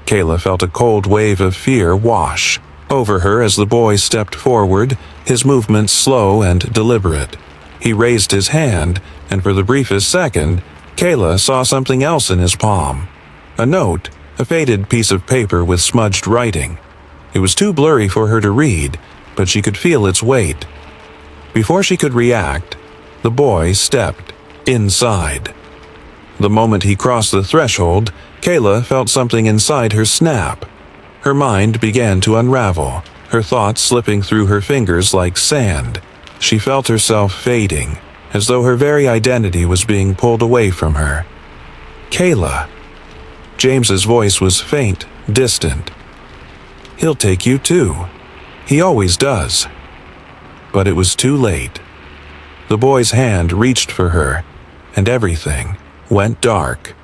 Kayla felt a cold wave of fear wash over her as the boy stepped forward, his movements slow and deliberate. He raised his hand, and for the briefest second, Kayla saw something else in his palm. A note, a faded piece of paper with smudged writing. It was too blurry for her to read, but she could feel its weight. Before she could react, the boy stepped inside. The moment he crossed the threshold, Kayla felt something inside her snap. Her mind began to unravel, her thoughts slipping through her fingers like sand. She felt herself fading, as though her very identity was being pulled away from her. Kayla. James's voice was faint, distant. He'll take you too. He always does. But it was too late. The boy's hand reached for her, and everything went dark.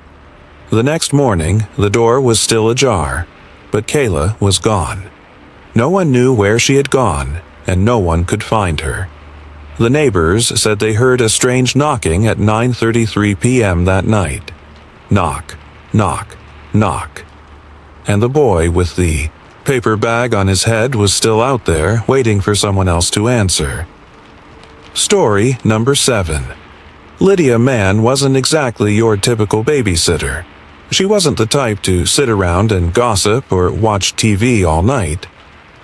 The next morning, the door was still ajar, but Kayla was gone. No one knew where she had gone, and no one could find her. The neighbors said they heard a strange knocking at 9:33 p.m. that night. Knock, knock, knock. And the boy with the paper bag on his head was still out there, waiting for someone else to answer. Story number 7. Lydia Mann wasn't exactly your typical babysitter. She wasn't the type to sit around and gossip or watch TV all night.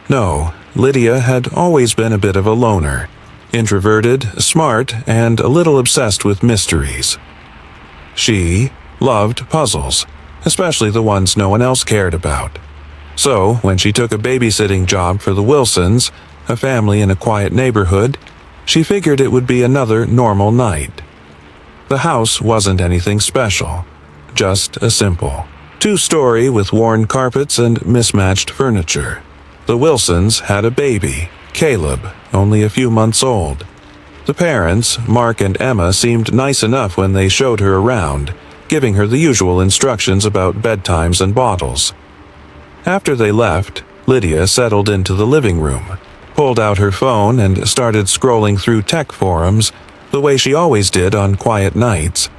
No, Lydia had always been a bit of a loner. Introverted, smart, and a little obsessed with mysteries. She loved puzzles, especially the ones no one else cared about. So, when she took a babysitting job for the Wilsons, a family in a quiet neighborhood, she figured it would be another normal night. The house wasn't anything special, just a simple two-story with worn carpets and mismatched furniture. The Wilsons had a baby, Caleb, only a few months old. The parents, Mark and Emma, seemed nice enough when they showed her around, giving her the usual instructions about bedtimes and bottles. After they left, Lydia settled into the living room, pulled out her phone and started scrolling through tech forums the way she always did on quiet nights.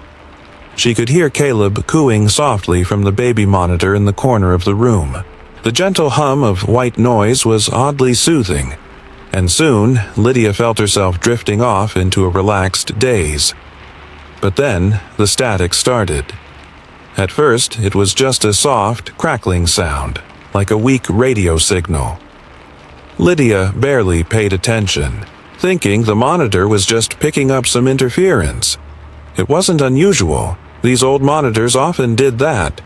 She could hear Caleb cooing softly from the baby monitor in the corner of the room. The gentle hum of white noise was oddly soothing, and soon Lydia felt herself drifting off into a relaxed daze. But then the static started. At first, it was just a soft, crackling sound, like a weak radio signal. Lydia barely paid attention, thinking the monitor was just picking up some interference. It wasn't unusual. These old monitors often did that.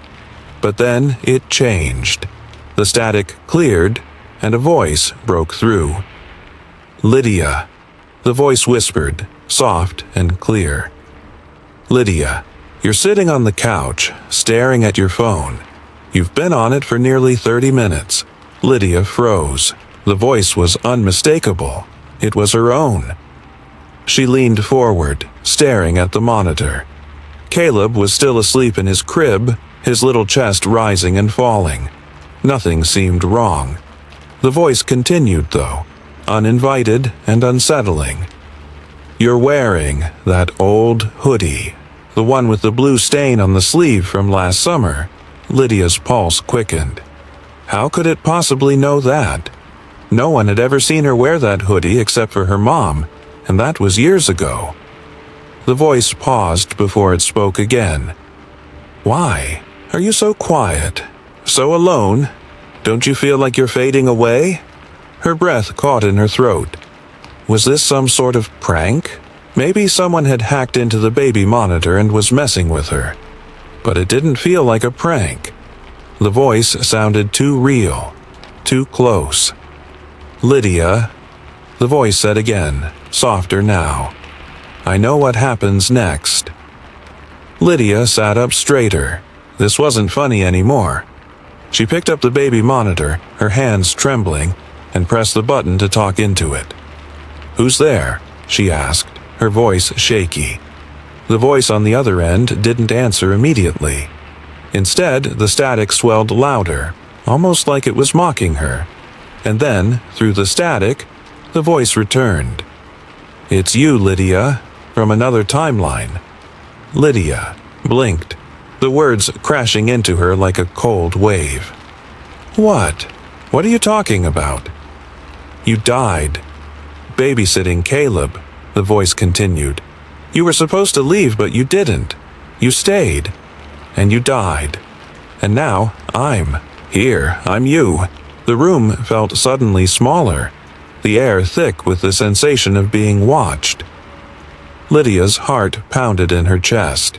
But then it changed. The static cleared, and a voice broke through. "Lydia," the voice whispered, soft and clear. "Lydia, you're sitting on the couch, staring at your phone. You've been on it for nearly 30 minutes. Lydia froze. The voice was unmistakable. It was her own. She leaned forward, staring at the monitor. Caleb was still asleep in his crib, his little chest rising and falling. Nothing seemed wrong. The voice continued, though, uninvited and unsettling. "You're wearing that old hoodie, the one with the blue stain on the sleeve from last summer." Lydia's pulse quickened. How could it possibly know that? No one had ever seen her wear that hoodie except for her mom, and that was years ago. The voice paused before it spoke again. "Why are you so quiet? So alone? Don't you feel like you're fading away?" Her breath caught in her throat. Was this some sort of prank? Maybe someone had hacked into the baby monitor and was messing with her. But it didn't feel like a prank. The voice sounded too real, too close. "Lydia," the voice said again, softer now. "I know what happens next." Lydia sat up straighter. This wasn't funny anymore. She picked up the baby monitor, her hands trembling, and pressed the button to talk into it. "Who's there?" she asked, her voice shaky. The voice on the other end didn't answer immediately. Instead, the static swelled louder, almost like it was mocking her. And then, through the static, the voice returned. "It's you, Lydia, from another timeline." Lydia blinked, the words crashing into her like a cold wave. "What? What are you talking about?" "You died. Babysitting Caleb," the voice continued. "You were supposed to leave, but you didn't. You stayed. And you died. And now I'm here. I'm you." The room felt suddenly smaller, the air thick with the sensation of being watched. Lydia's heart pounded in her chest.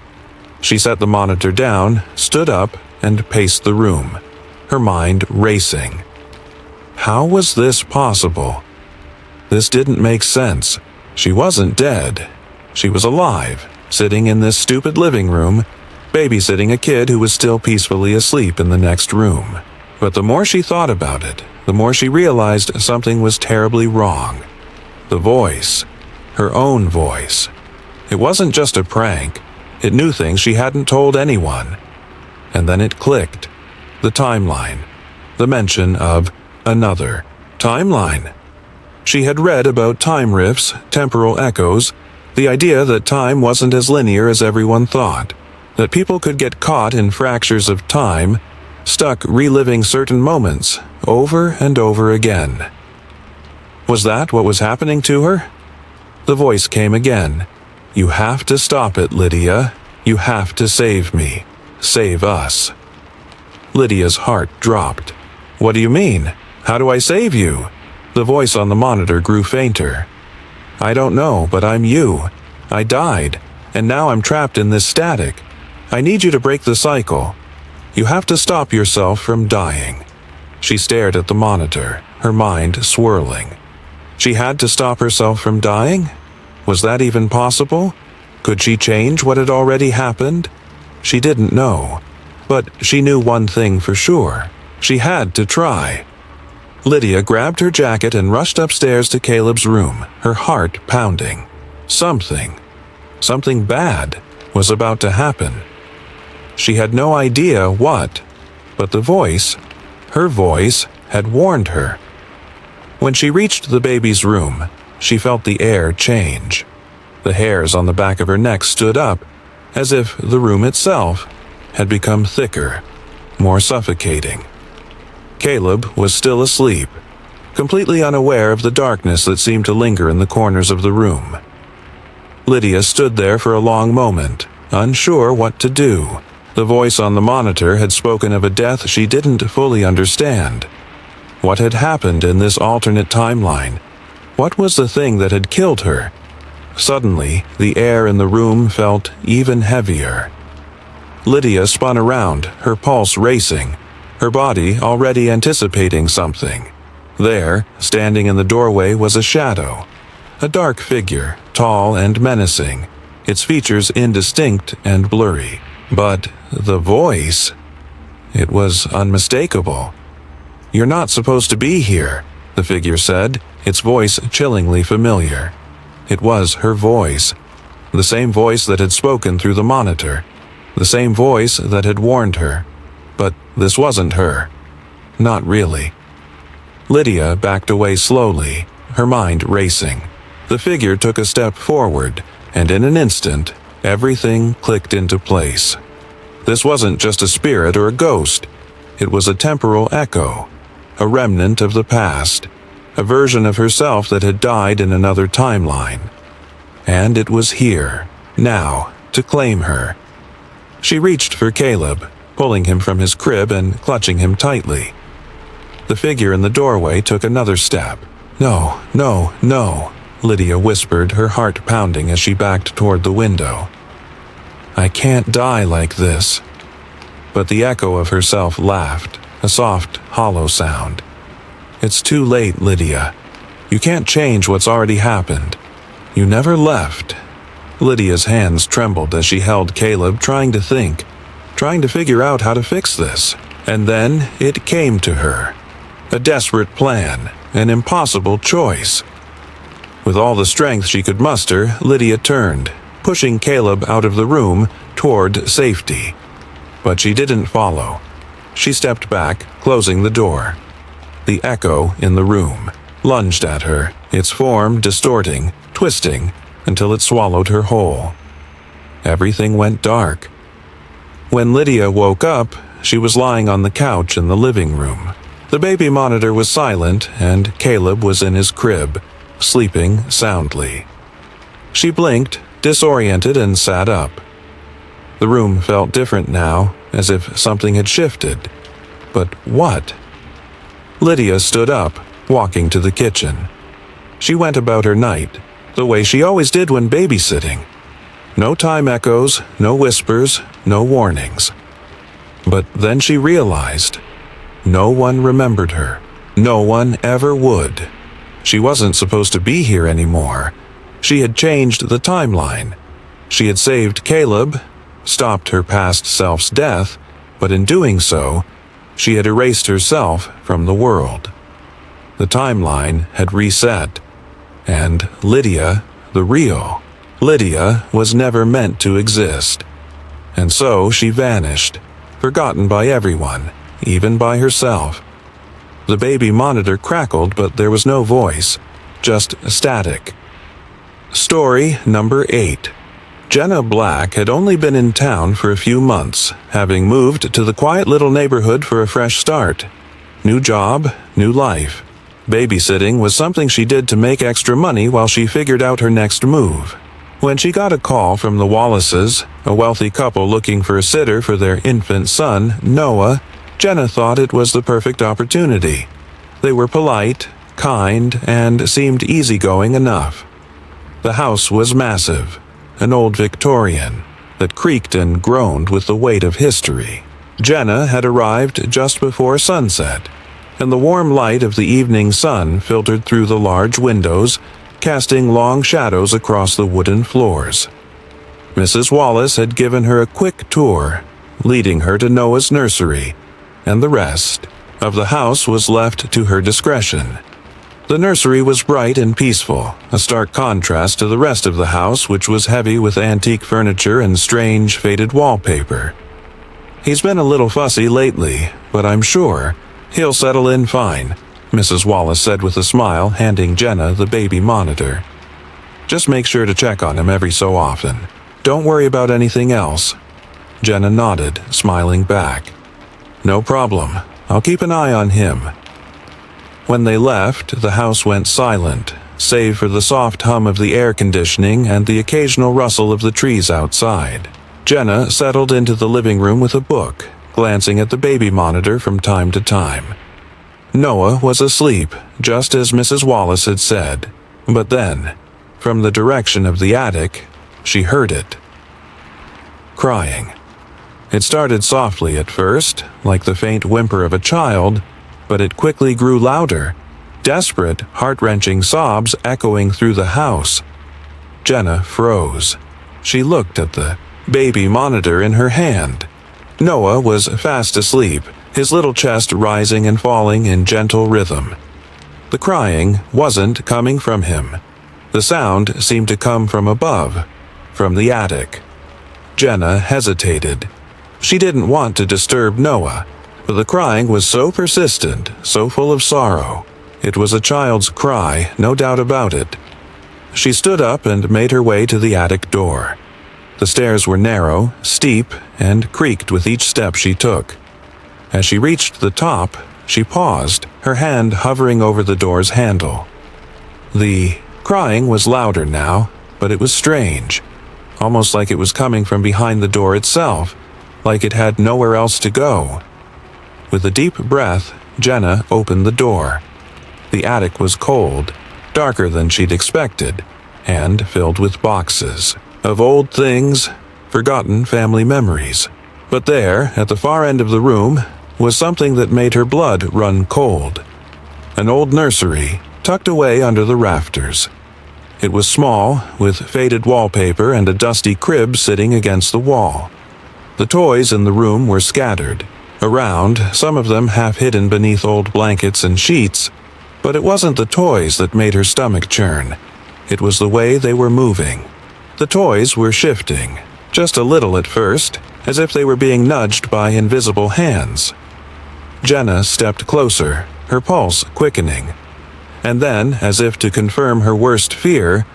She set the monitor down, stood up, and paced the room, her mind racing. How was this possible? This didn't make sense. She wasn't dead. She was alive, sitting in this stupid living room, babysitting a kid who was still peacefully asleep in the next room. But the more she thought about it, the more she realized something was terribly wrong. The voice. Her own voice. It wasn't just a prank. It knew things she hadn't told anyone. And then it clicked. The timeline. The mention of another timeline. She had read about time rifts, temporal echoes, the idea that time wasn't as linear as everyone thought, that people could get caught in fractures of time, stuck reliving certain moments over and over again. Was that what was happening to her? The voice came again. "You have to stop it, Lydia. You have to save me. Save us." Lydia's heart dropped. "What do you mean? How do I save you?" The voice on the monitor grew fainter. "I don't know, but I'm you. I died, and now I'm trapped in this static. I need you to break the cycle. You have to stop yourself from dying." She stared at the monitor, her mind swirling. She had to stop herself from dying? Was that even possible? Could she change what had already happened? She didn't know. But she knew one thing for sure. She had to try. Lydia grabbed her jacket and rushed upstairs to Caleb's room, her heart pounding. Something bad was about to happen. She had no idea what, but the voice, her voice, had warned her. When she reached the baby's room, she felt the air change. The hairs on the back of her neck stood up, as if the room itself had become thicker, more suffocating. Caleb was still asleep, completely unaware of the darkness that seemed to linger in the corners of the room. Lydia stood there for a long moment, unsure what to do. The voice on the monitor had spoken of a death she didn't fully understand. What had happened in this alternate timeline? What was the thing that had killed her? Suddenly, the air in the room felt even heavier. Lydia spun around, her pulse racing, her body already anticipating something. There, standing in the doorway, was a shadow. A dark figure, tall and menacing, its features indistinct and blurry. But the voice, it was unmistakable. "You're not supposed to be here," the figure said, its voice chillingly familiar. It was her voice, the same voice that had spoken through the monitor, the same voice that had warned her. But this wasn't her. Not really. Lydia backed away slowly, her mind racing. The figure took a step forward, and in an instant, everything clicked into place. This wasn't just a spirit or a ghost. It was a temporal echo, a remnant of the past, a version of herself that had died in another timeline. And it was here, now, to claim her. She reached for Caleb, pulling him from his crib and clutching him tightly. The figure in the doorway took another step. "No, no, no," Lydia whispered, her heart pounding as she backed toward the window. "I can't die like this." But the echo of herself laughed, a soft, hollow sound. "It's too late, Lydia. You can't change what's already happened. You never left." Lydia's hands trembled as she held Caleb, trying to think, trying to figure out how to fix this. And then it came to her. A desperate plan, an impossible choice. With all the strength she could muster, Lydia turned, pushing Caleb out of the room toward safety. But she didn't follow. She stepped back, closing the door. The echo in the room lunged at her, its form distorting, twisting, until it swallowed her whole. Everything went dark. When Lydia woke up, she was lying on the couch in the living room. The baby monitor was silent, and Caleb was in his crib, sleeping soundly. She blinked, disoriented, and sat up. The room felt different now, as if something had shifted. But what? Lydia stood up, walking to the kitchen. She went about her night, the way she always did when babysitting. No time echoes, no whispers, no warnings. But then she realized, no one remembered her. No one ever would. She wasn't supposed to be here anymore. She had changed the timeline. She had saved Caleb, stopped her past self's death, but in doing so, she had erased herself from the world. The timeline had reset, and Lydia, the real Lydia, was never meant to exist. And so she vanished, forgotten by everyone, even by herself. The baby monitor crackled, but there was no voice, just static. Story number 8. Jenna Black had only been in town for a few months, having moved to the quiet little neighborhood for a fresh start. New job, new life. Babysitting was something she did to make extra money while she figured out her next move. When she got a call from the Wallaces, a wealthy couple looking for a sitter for their infant son, Noah, Jenna thought it was the perfect opportunity. They were polite, kind, and seemed easygoing enough. The house was massive, an old Victorian, that creaked and groaned with the weight of history. Jenna had arrived just before sunset, and the warm light of the evening sun filtered through the large windows, casting long shadows across the wooden floors. Mrs. Wallace had given her a quick tour, leading her to Noah's nursery, and the rest of the house was left to her discretion. The nursery was bright and peaceful, a stark contrast to the rest of the house, which was heavy with antique furniture and strange, faded wallpaper. "He's been a little fussy lately, but I'm sure he'll settle in fine," Mrs. Wallace said with a smile, handing Jenna the baby monitor. "Just make sure to check on him every so often. Don't worry about anything else." Jenna nodded, smiling back. "No problem. I'll keep an eye on him." When they left, the house went silent, save for the soft hum of the air conditioning and the occasional rustle of the trees outside. Jenna settled into the living room with a book, glancing at the baby monitor from time to time. Noah was asleep, just as Mrs. Wallace had said. But then, from the direction of the attic, she heard it. Crying. It started softly at first, like the faint whimper of a child, but it quickly grew louder, desperate, heart-wrenching sobs echoing through the house. Jenna froze. She looked at the baby monitor in her hand. Noah was fast asleep, his little chest rising and falling in gentle rhythm. The crying wasn't coming from him. The sound seemed to come from above, from the attic. Jenna hesitated. She didn't want to disturb Noah, but the crying was so persistent, so full of sorrow. It was a child's cry, no doubt about it. She stood up and made her way to the attic door. The stairs were narrow, steep, and creaked with each step she took. As she reached the top, she paused, her hand hovering over the door's handle. The crying was louder now, but it was strange, almost like it was coming from behind the door itself, like it had nowhere else to go. With a deep breath, Jenna opened the door. The attic was cold, darker than she'd expected, and filled with boxes of old things, forgotten family memories. But there, at the far end of the room, was something that made her blood run cold. An old nursery, tucked away under the rafters. It was small, with faded wallpaper and a dusty crib sitting against the wall. The toys in the room were scattered around, some of them half hidden beneath old blankets and sheets, but it wasn't the toys that made her stomach churn. It was the way they were moving. The toys were shifting, just a little at first, as if they were being nudged by invisible hands. Jenna stepped closer, her pulse quickening. And then, as if to confirm her worst fear,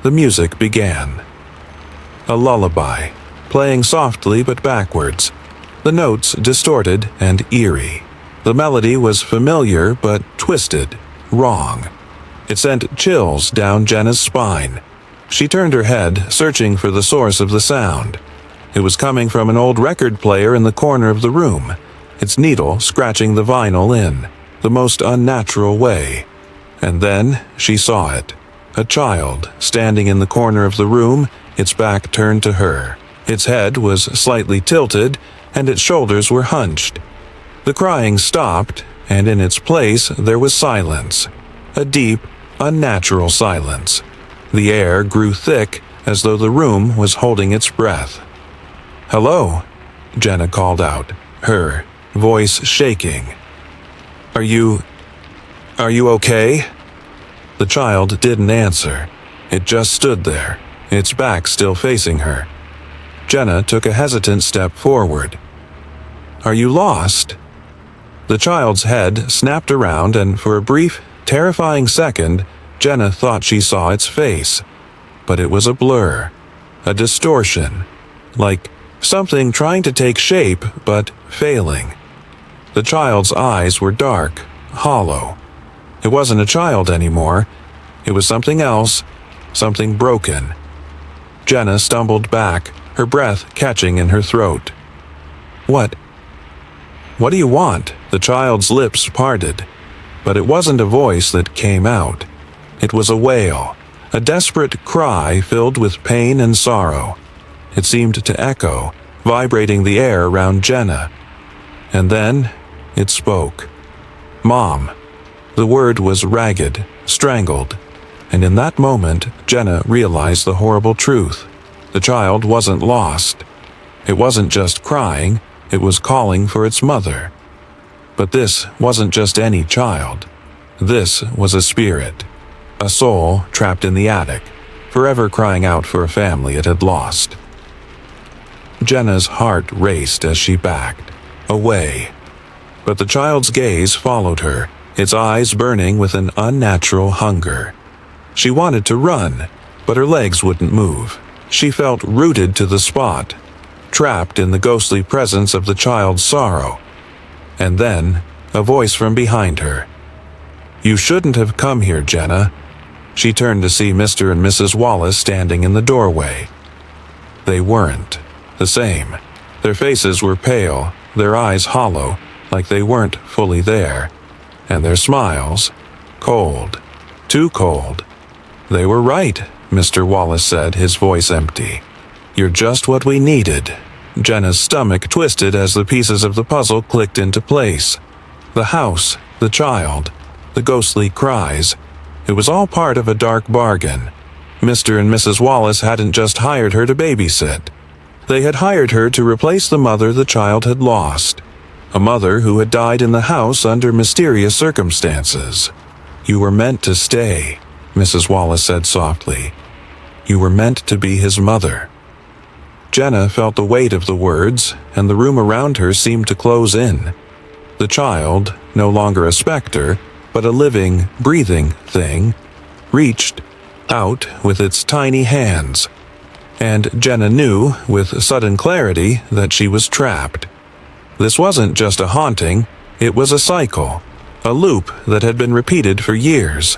the music began. A lullaby, playing softly but backwards, the notes distorted and eerie. The melody was familiar but twisted, wrong. It sent chills down Jenna's spine. She turned her head, searching for the source of the sound. It was coming from an old record player in the corner of the room, its needle scratching the vinyl in the most unnatural way. And then she saw it. A child, standing in the corner of the room, its back turned to her. Its head was slightly tilted, and its shoulders were hunched. The crying stopped, and in its place there was silence. A deep, unnatural silence. The air grew thick, as though the room was holding its breath. "Hello," Jenna called out, her voice shaking. Are you okay?" The child didn't answer. It just stood there, its back still facing her. Jenna took a hesitant step forward. "Are you lost?" The child's head snapped around, and for a brief, terrifying second, Jenna thought she saw its face. But it was a blur, a distortion, like something trying to take shape but failing. The child's eyes were dark, hollow. It wasn't a child anymore. It was something else, something broken. Jenna stumbled back, her breath catching in her throat. What do you want?" The child's lips parted, but it wasn't a voice that came out. It was a wail, a desperate cry filled with pain and sorrow. It seemed to echo, vibrating the air around Jenna. And then it spoke. "Mom." The word was ragged, strangled, and in that moment Jenna realized the horrible truth. The child wasn't lost. It wasn't just crying, it was calling for its mother. But this wasn't just any child. This was a spirit, a soul trapped in the attic, forever crying out for a family it had lost. Jenna's heart raced as she backed, away. But the child's gaze followed her, its eyes burning with an unnatural hunger. She wanted to run, but her legs wouldn't move. She felt rooted to the spot, trapped in the ghostly presence of the child's sorrow. And then, a voice from behind her. "You shouldn't have come here, Jenna." She turned to see Mr. and Mrs. Wallace standing in the doorway. They weren't the same. Their faces were pale, their eyes hollow, like they weren't fully there, and their smiles, cold, too cold. "They were right," Mr. Wallace said, his voice empty. "You're just what we needed." Jenna's stomach twisted as the pieces of the puzzle clicked into place. The house, the child, the ghostly cries. It was all part of a dark bargain. Mr. and Mrs. Wallace hadn't just hired her to babysit. They had hired her to replace the mother the child had lost. A mother who had died in the house under mysterious circumstances. "You were meant to stay," Mrs. Wallace said softly. "You were meant to be his mother." Jenna felt the weight of the words, and the room around her seemed to close in. The child, no longer a specter, but a living, breathing thing, reached out with its tiny hands. And Jenna knew, with sudden clarity, that she was trapped. This wasn't just a haunting, it was a cycle, a loop that had been repeated for years.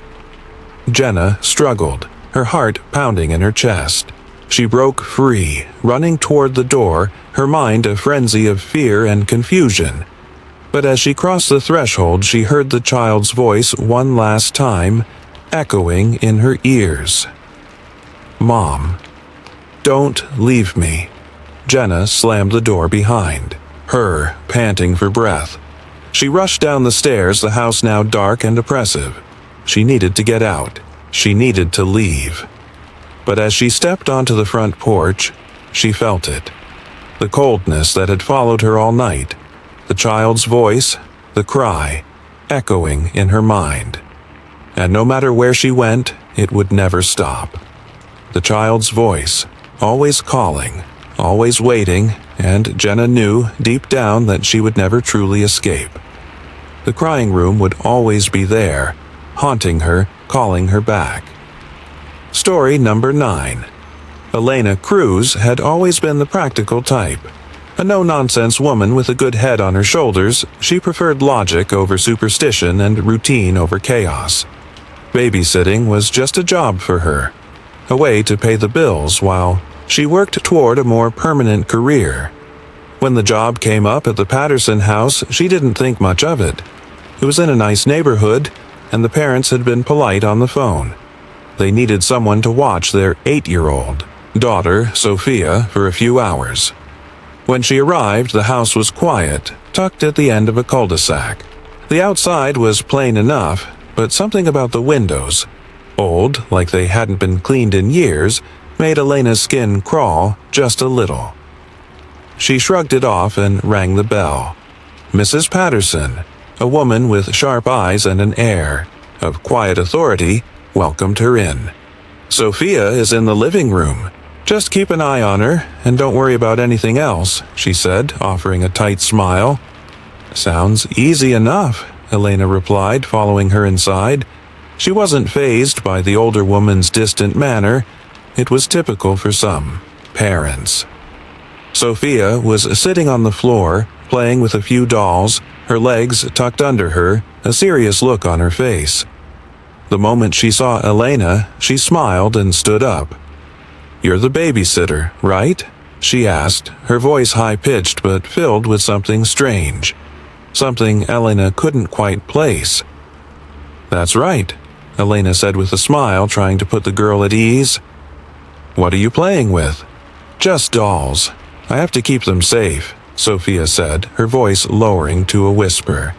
Jenna struggled, her heart pounding in her chest. She broke free, running toward the door, her mind a frenzy of fear and confusion. But as she crossed the threshold, she heard the child's voice one last time, echoing in her ears. "Mom, don't leave me." Jenna slammed the door behind, her panting for breath. She rushed down the stairs, the house now dark and oppressive. She needed to get out. She needed to leave. But as she stepped onto the front porch, she felt it. The coldness that had followed her all night. The child's voice, the cry, echoing in her mind. And no matter where she went, it would never stop. The child's voice, always calling, always waiting, and Jenna knew deep down that she would never truly escape. The crying room would always be there, haunting her, calling her back. Story number 9. Elena Cruz had always been the practical type. A no-nonsense woman with a good head on her shoulders, she preferred logic over superstition and routine over chaos. Babysitting was just a job for her, a way to pay the bills while she worked toward a more permanent career. When the job came up at the Patterson house, she didn't think much of it. It was in a nice neighborhood, and the parents had been polite on the phone. They needed someone to watch their 8-year-old daughter, Sophia, for a few hours. When she arrived, the house was quiet, tucked at the end of a cul-de-sac. The outside was plain enough, but something about the windows, old, like they hadn't been cleaned in years, made Elena's skin crawl just a little. She shrugged it off and rang the bell. Mrs. Patterson, a woman with sharp eyes and an air of quiet authority, welcomed her in. "Sophia is in the living room. Just keep an eye on her, and don't worry about anything else," she said, offering a tight smile. "Sounds easy enough," Elena replied, following her inside. She wasn't fazed by the older woman's distant manner. It was typical for some parents. Sophia was sitting on the floor, playing with a few dolls, her legs tucked under her, a serious look on her face. The moment she saw Elena, she smiled and stood up. "You're the babysitter, right?" she asked, her voice high-pitched but filled with something strange. Something Elena couldn't quite place. "That's right," Elena said with a smile, trying to put the girl at ease. "What are you playing with?" "Just dolls. I have to keep them safe," Sophia said, her voice lowering to a whisper.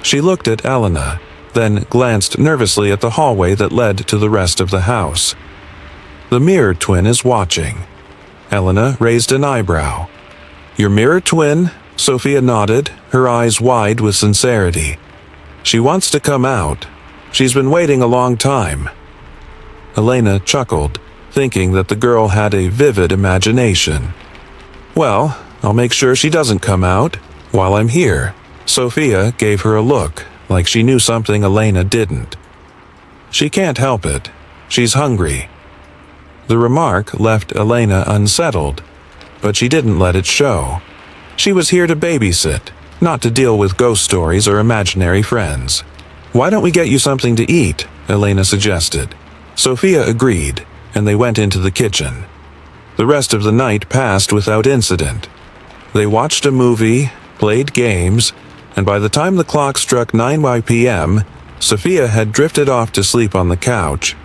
She looked at Elena, then glanced nervously at the hallway that led to the rest of the house. "The mirror twin is watching." Elena raised an eyebrow. "Your mirror twin?" Sophia nodded, her eyes wide with sincerity. "She wants to come out. She's been waiting a long time." Elena chuckled, thinking that the girl had a vivid imagination. "Well, I'll make sure she doesn't come out while I'm here." Sophia gave her a look, like she knew something Elena didn't. "She can't help it. She's hungry." The remark left Elena unsettled, but she didn't let it show. She was here to babysit, not to deal with ghost stories or imaginary friends. "Why don't we get you something to eat?" Elena suggested. Sophia agreed, and they went into the kitchen. The rest of the night passed without incident. They watched a movie, played games, and by the time the clock struck 9 p.m., Sophia had drifted off to sleep on the couch.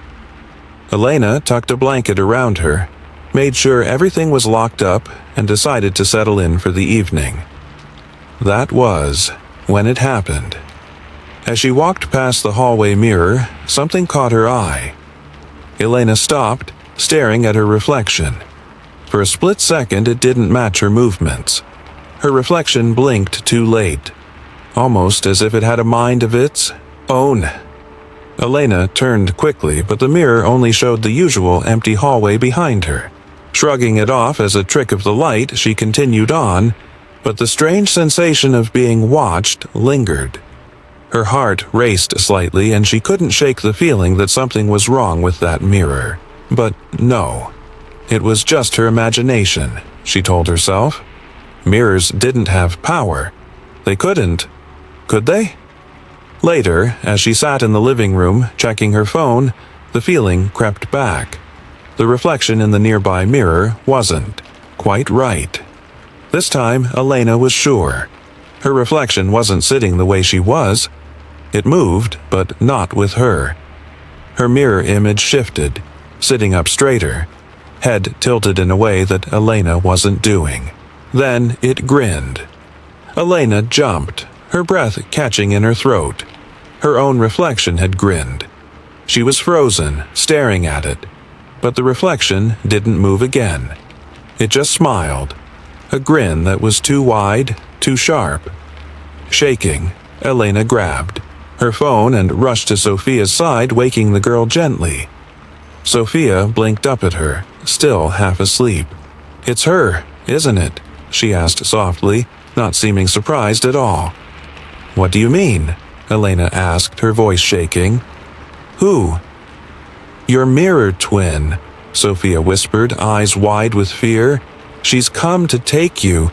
Elena tucked a blanket around her, made sure everything was locked up, and decided to settle in for the evening. That was when it happened. As she walked past the hallway mirror, something caught her eye. Elena stopped, staring at her reflection. For a split second, it didn't match her movements. Her reflection blinked too late, almost as if it had a mind of its own. Elena turned quickly, but the mirror only showed the usual empty hallway behind her. Shrugging it off as a trick of the light, she continued on, but the strange sensation of being watched lingered. Her heart raced slightly, and she couldn't shake the feeling that something was wrong with that mirror. But no, it was just her imagination, she told herself. Mirrors didn't have power. They couldn't, could they? Later, as she sat in the living room, checking her phone, the feeling crept back. The reflection in the nearby mirror wasn't quite right. This time, Elena was sure. Her reflection wasn't sitting the way she was. It moved, but not with her. Her mirror image shifted, sitting up straighter, head tilted in a way that Elena wasn't doing. Then it grinned. Elena jumped, her breath catching in her throat. Her own reflection had grinned. She was frozen, staring at it. But the reflection didn't move again. It just smiled, a grin that was too wide, too sharp. Shaking, Elena grabbed her phone and rushed to Sophia's side, waking the girl gently. Sophia blinked up at her, still half asleep. "It's her, isn't it?" she asked softly, not seeming surprised at all. "What do you mean?" Elena asked, her voice shaking. "Who?" "Your mirror twin," Sophia whispered, eyes wide with fear. "She's come to take you.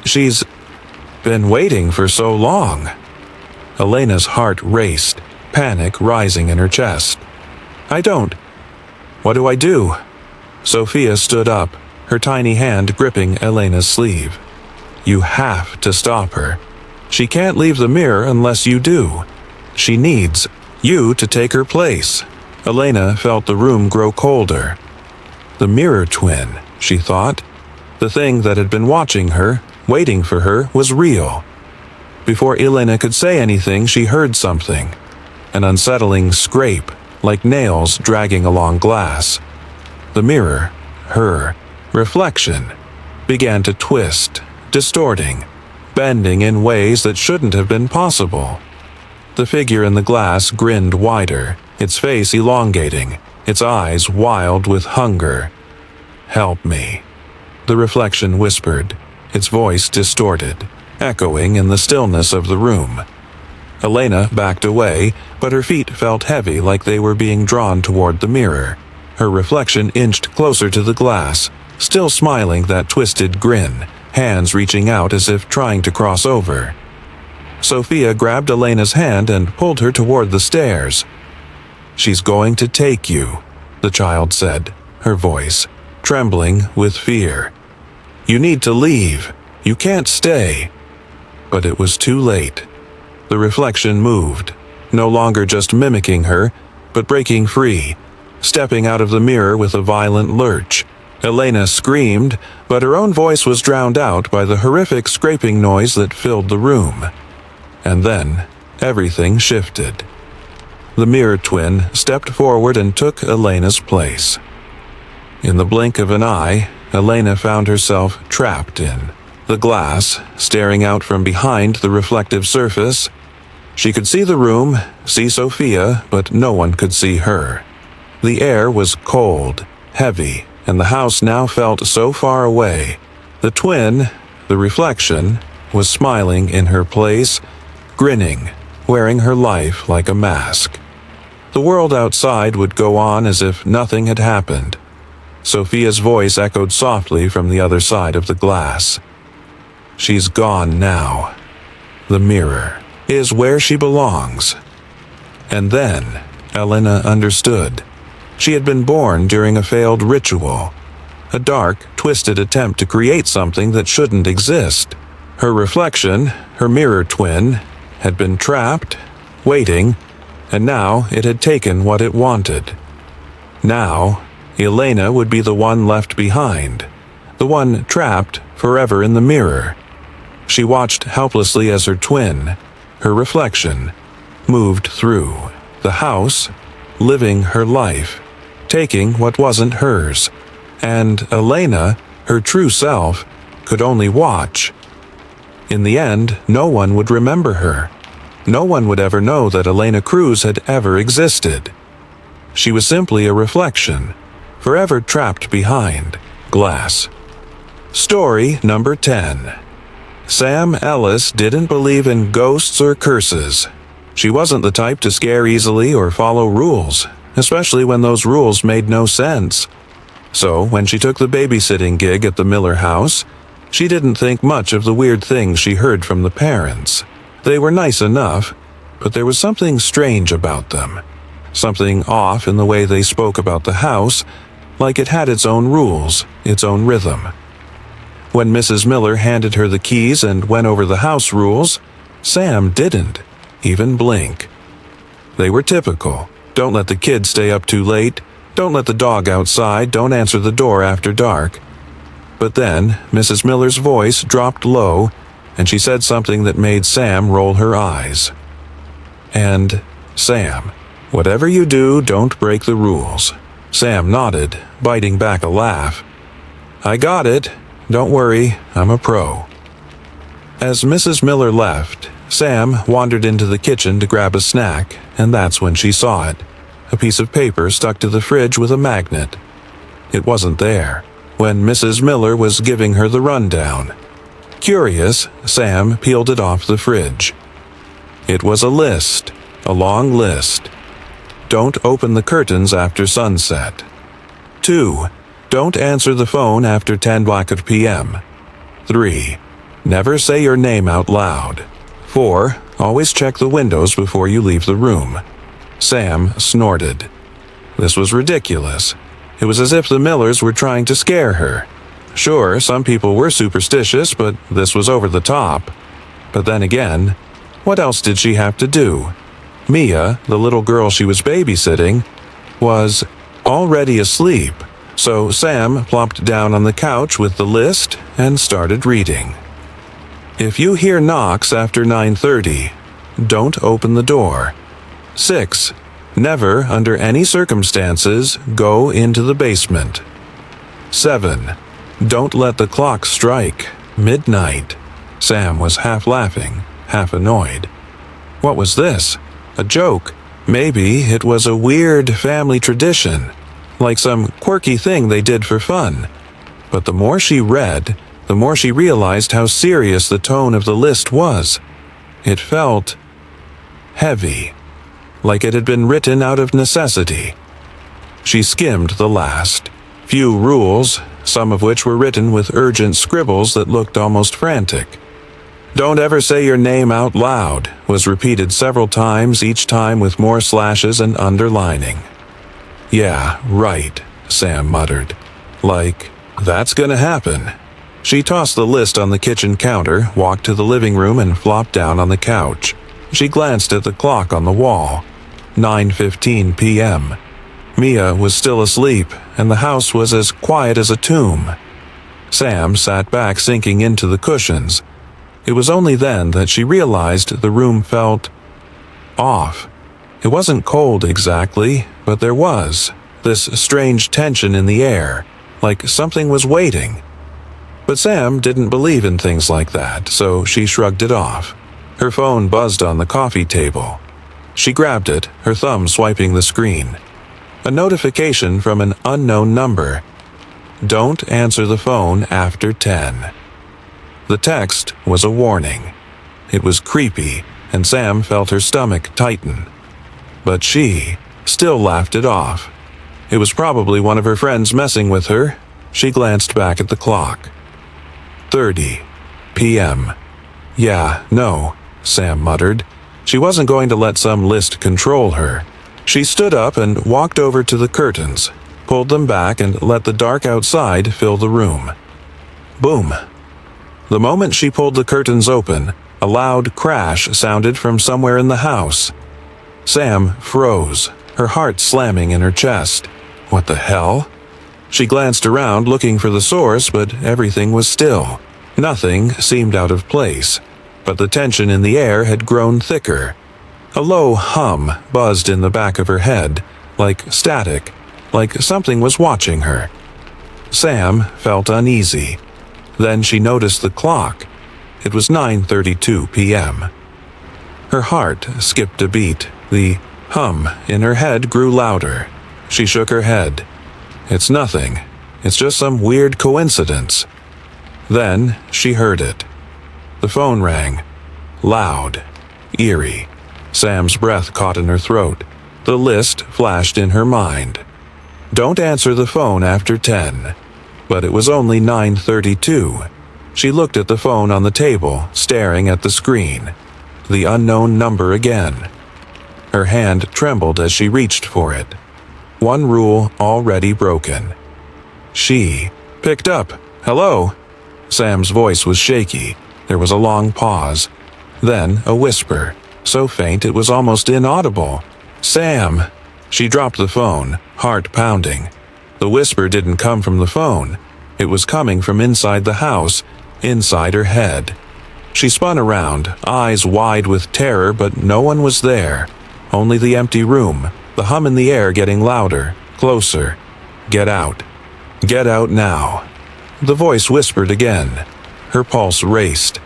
She's been waiting for so long." Elena's heart raced, panic rising in her chest. What do I do?" Sophia stood up, her tiny hand gripping Elena's sleeve. "You have to stop her. She can't leave the mirror unless you do. She needs you to take her place." Elena felt the room grow colder. The mirror twin, she thought. The thing that had been watching her, waiting for her, was real. Before Elena could say anything, she heard something. An unsettling scrape, like nails dragging along glass. The mirror, her reflection, began to twist, distorting, bending in ways that shouldn't have been possible. The figure in the glass grinned wider, its face elongating, its eyes wild with hunger. "Help me," the reflection whispered, its voice distorted, echoing in the stillness of the room. Elena backed away, but her feet felt heavy, like they were being drawn toward the mirror. Her reflection inched closer to the glass, still smiling that twisted grin, hands reaching out as if trying to cross over. Sophia grabbed Elena's hand and pulled her toward the stairs. "She's going to take you," the child said, her voice trembling with fear. "You need to leave. You can't stay." But it was too late. The reflection moved, no longer just mimicking her, but breaking free, stepping out of the mirror with a violent lurch. Elena screamed, but her own voice was drowned out by the horrific scraping noise that filled the room. And then, everything shifted. The mirror twin stepped forward and took Elena's place. In the blink of an eye, Elena found herself trapped in the glass, staring out from behind the reflective surface. She could see the room, see Sophia, but no one could see her. The air was cold, heavy, and the house now felt so far away. The twin, the reflection, was smiling in her place, grinning, wearing her life like a mask. The world outside would go on as if nothing had happened. Sophia's voice echoed softly from the other side of the glass. "She's gone now. The mirror is where she belongs." And then Elena understood. She had been born during a failed ritual, a dark, twisted attempt to create something that shouldn't exist. Her reflection, her mirror twin, had been trapped, waiting, and now it had taken what it wanted. Now, Elena would be the one left behind, the one trapped forever in the mirror. She watched helplessly as her twin, her reflection, moved through the house, living her life, taking what wasn't hers, and Elena, her true self, could only watch. In the end, no one would remember her. No one would ever know that Elena Cruz had ever existed. She was simply a reflection, forever trapped behind glass. Story number 10. Sam Ellis didn't believe in ghosts or curses. She wasn't the type to scare easily or follow rules, especially when those rules made no sense. So, when she took the babysitting gig at the Miller house, she didn't think much of the weird things she heard from the parents. They were nice enough, but there was something strange about them. Something off in the way they spoke about the house, like it had its own rules, its own rhythm. When Mrs. Miller handed her the keys and went over the house rules, Sam didn't even blink. They were typical. Don't let the kids stay up too late. Don't let the dog outside. Don't answer the door after dark. But then, Mrs. Miller's voice dropped low, and she said something that made Sam roll her eyes. And, Sam, whatever you do, don't break the rules. Sam nodded, biting back a laugh. I got it. Don't worry, I'm a pro. As Mrs. Miller left, Sam wandered into the kitchen to grab a snack, and that's when she saw it. A piece of paper stuck to the fridge with a magnet. It wasn't there when Mrs. Miller was giving her the rundown. Curious, Sam peeled it off the fridge. It was a list, a long list. Don't open the curtains after sunset. 2. Don't answer the phone after 10 p.m. 3. Never say your name out loud. 4. Always check the windows before you leave the room. Sam snorted. This was ridiculous. It was as if the Millers were trying to scare her. Sure, some people were superstitious, but this was over the top. But then again, what else did she have to do? Mia, the little girl she was babysitting, was already asleep, so Sam plopped down on the couch with the list and started reading. If you hear knocks after 9:30, don't open the door. 6. Never, under any circumstances, go into the basement. 7. Don't let the clock strike midnight. Sam was half laughing, half annoyed. What was this? A joke? Maybe it was a weird family tradition, like some quirky thing they did for fun. But the more she read, the more she realized how serious the tone of the list was. It felt heavy, like it had been written out of necessity. She skimmed the last few rules, some of which were written with urgent scribbles that looked almost frantic. Don't ever say your name out loud was repeated several times, each time with more slashes and underlining. Yeah, right, Sam muttered. Like, that's gonna happen. She tossed the list on the kitchen counter, walked to the living room, and flopped down on the couch. She glanced at the clock on the wall. 9:15 p.m. Mia was still asleep, and the house was as quiet as a tomb. Sam sat back, sinking into the cushions. It was only then that she realized the room felt off. It wasn't cold exactly, but there was this strange tension in the air, like something was waiting. But Sam didn't believe in things like that, so she shrugged it off. Her phone buzzed on the coffee table. She grabbed it, her thumb swiping the screen. A notification from an unknown number. Don't answer the phone after 10. The text was a warning. It was creepy, and Sam felt her stomach tighten. But she still laughed it off. It was probably one of her friends messing with her. She glanced back at the clock. 30 p.m. Yeah, no, Sam muttered. She wasn't going to let some list control her. She stood up and walked over to the curtains, pulled them back, and let the dark outside fill the room. Boom. The moment she pulled the curtains open, a loud crash sounded from somewhere in the house. Sam froze, her heart slamming in her chest. What the hell? She glanced around looking for the source, but everything was still. Nothing seemed out of place, but the tension in the air had grown thicker. A low hum buzzed in the back of her head, like static, like something was watching her. Sam felt uneasy. Then she noticed the clock. It was 9:32 p.m. Her heart skipped a beat. The hum in her head grew louder. She shook her head. It's nothing. It's just some weird coincidence. Then she heard it. The phone rang. Loud. Eerie. Sam's breath caught in her throat. The list flashed in her mind. Don't answer the phone after 10. But it was only 9:32. She looked at the phone on the table, staring at the screen. The unknown number again. Her hand trembled as she reached for it. One rule already broken. She picked up. Hello? Sam's voice was shaky. There was a long pause. Then a whisper, so faint it was almost inaudible. Sam! She dropped the phone, heart pounding. The whisper didn't come from the phone. It was coming from inside the house, inside her head. She spun around, eyes wide with terror, but no one was there. Only the empty room, the hum in the air getting louder, closer. Get out. Get out now. The voice whispered again. Her pulse raced.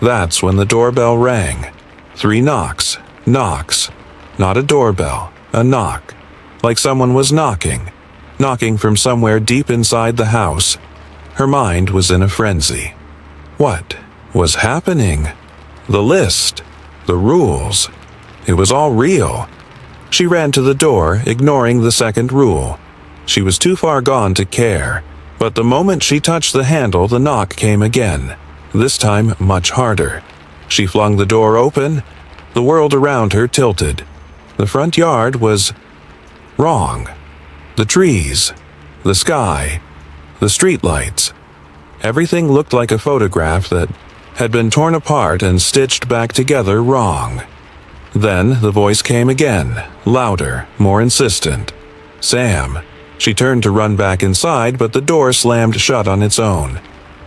That's when the doorbell rang. 3 knocks. Knocks. Not a doorbell, a knock. Like someone was knocking. Knocking from somewhere deep inside the house. Her mind was in a frenzy. What was happening? The list. The rules. It was all real. She ran to the door, ignoring the second rule. She was too far gone to care. But the moment she touched the handle, the knock came again. This time much harder. She flung the door open. The world around her tilted. The front yard was wrong. The trees, the sky, the streetlights. Everything looked like a photograph that had been torn apart and stitched back together wrong. Then the voice came again, louder, more insistent. Sam. She turned to run back inside, but the door slammed shut on its own.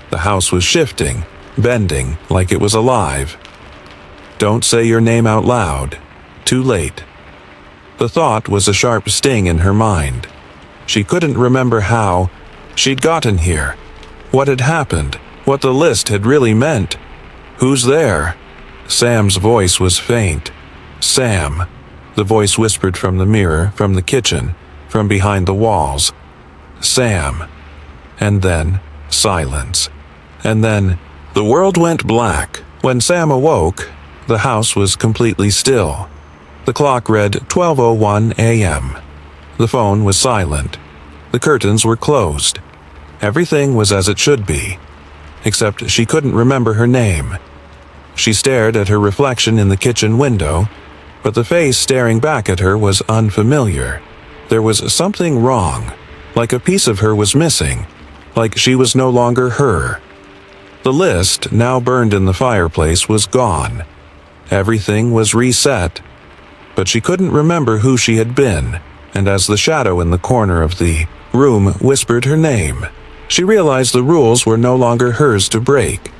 The house was shifting, bending like it was alive. Don't say your name out loud. Too late. The thought was a sharp sting in her mind. She couldn't remember how she'd gotten here, what had happened, what the list had really meant. Who's there? Sam's voice was faint. Sam. The voice whispered from the mirror, from the kitchen, from behind the walls. Sam. And then silence. And then the world went black. When Sam awoke, the house was completely still. The clock read 12:01 a.m. The phone was silent. The curtains were closed. Everything was as it should be, except she couldn't remember her name. She stared at her reflection in the kitchen window, but the face staring back at her was unfamiliar. There was something wrong, like a piece of her was missing, like she was no longer her. The list, now burned in the fireplace, was gone. Everything was reset. But she couldn't remember who she had been, and as the shadow in the corner of the room whispered her name, she realized the rules were no longer hers to break.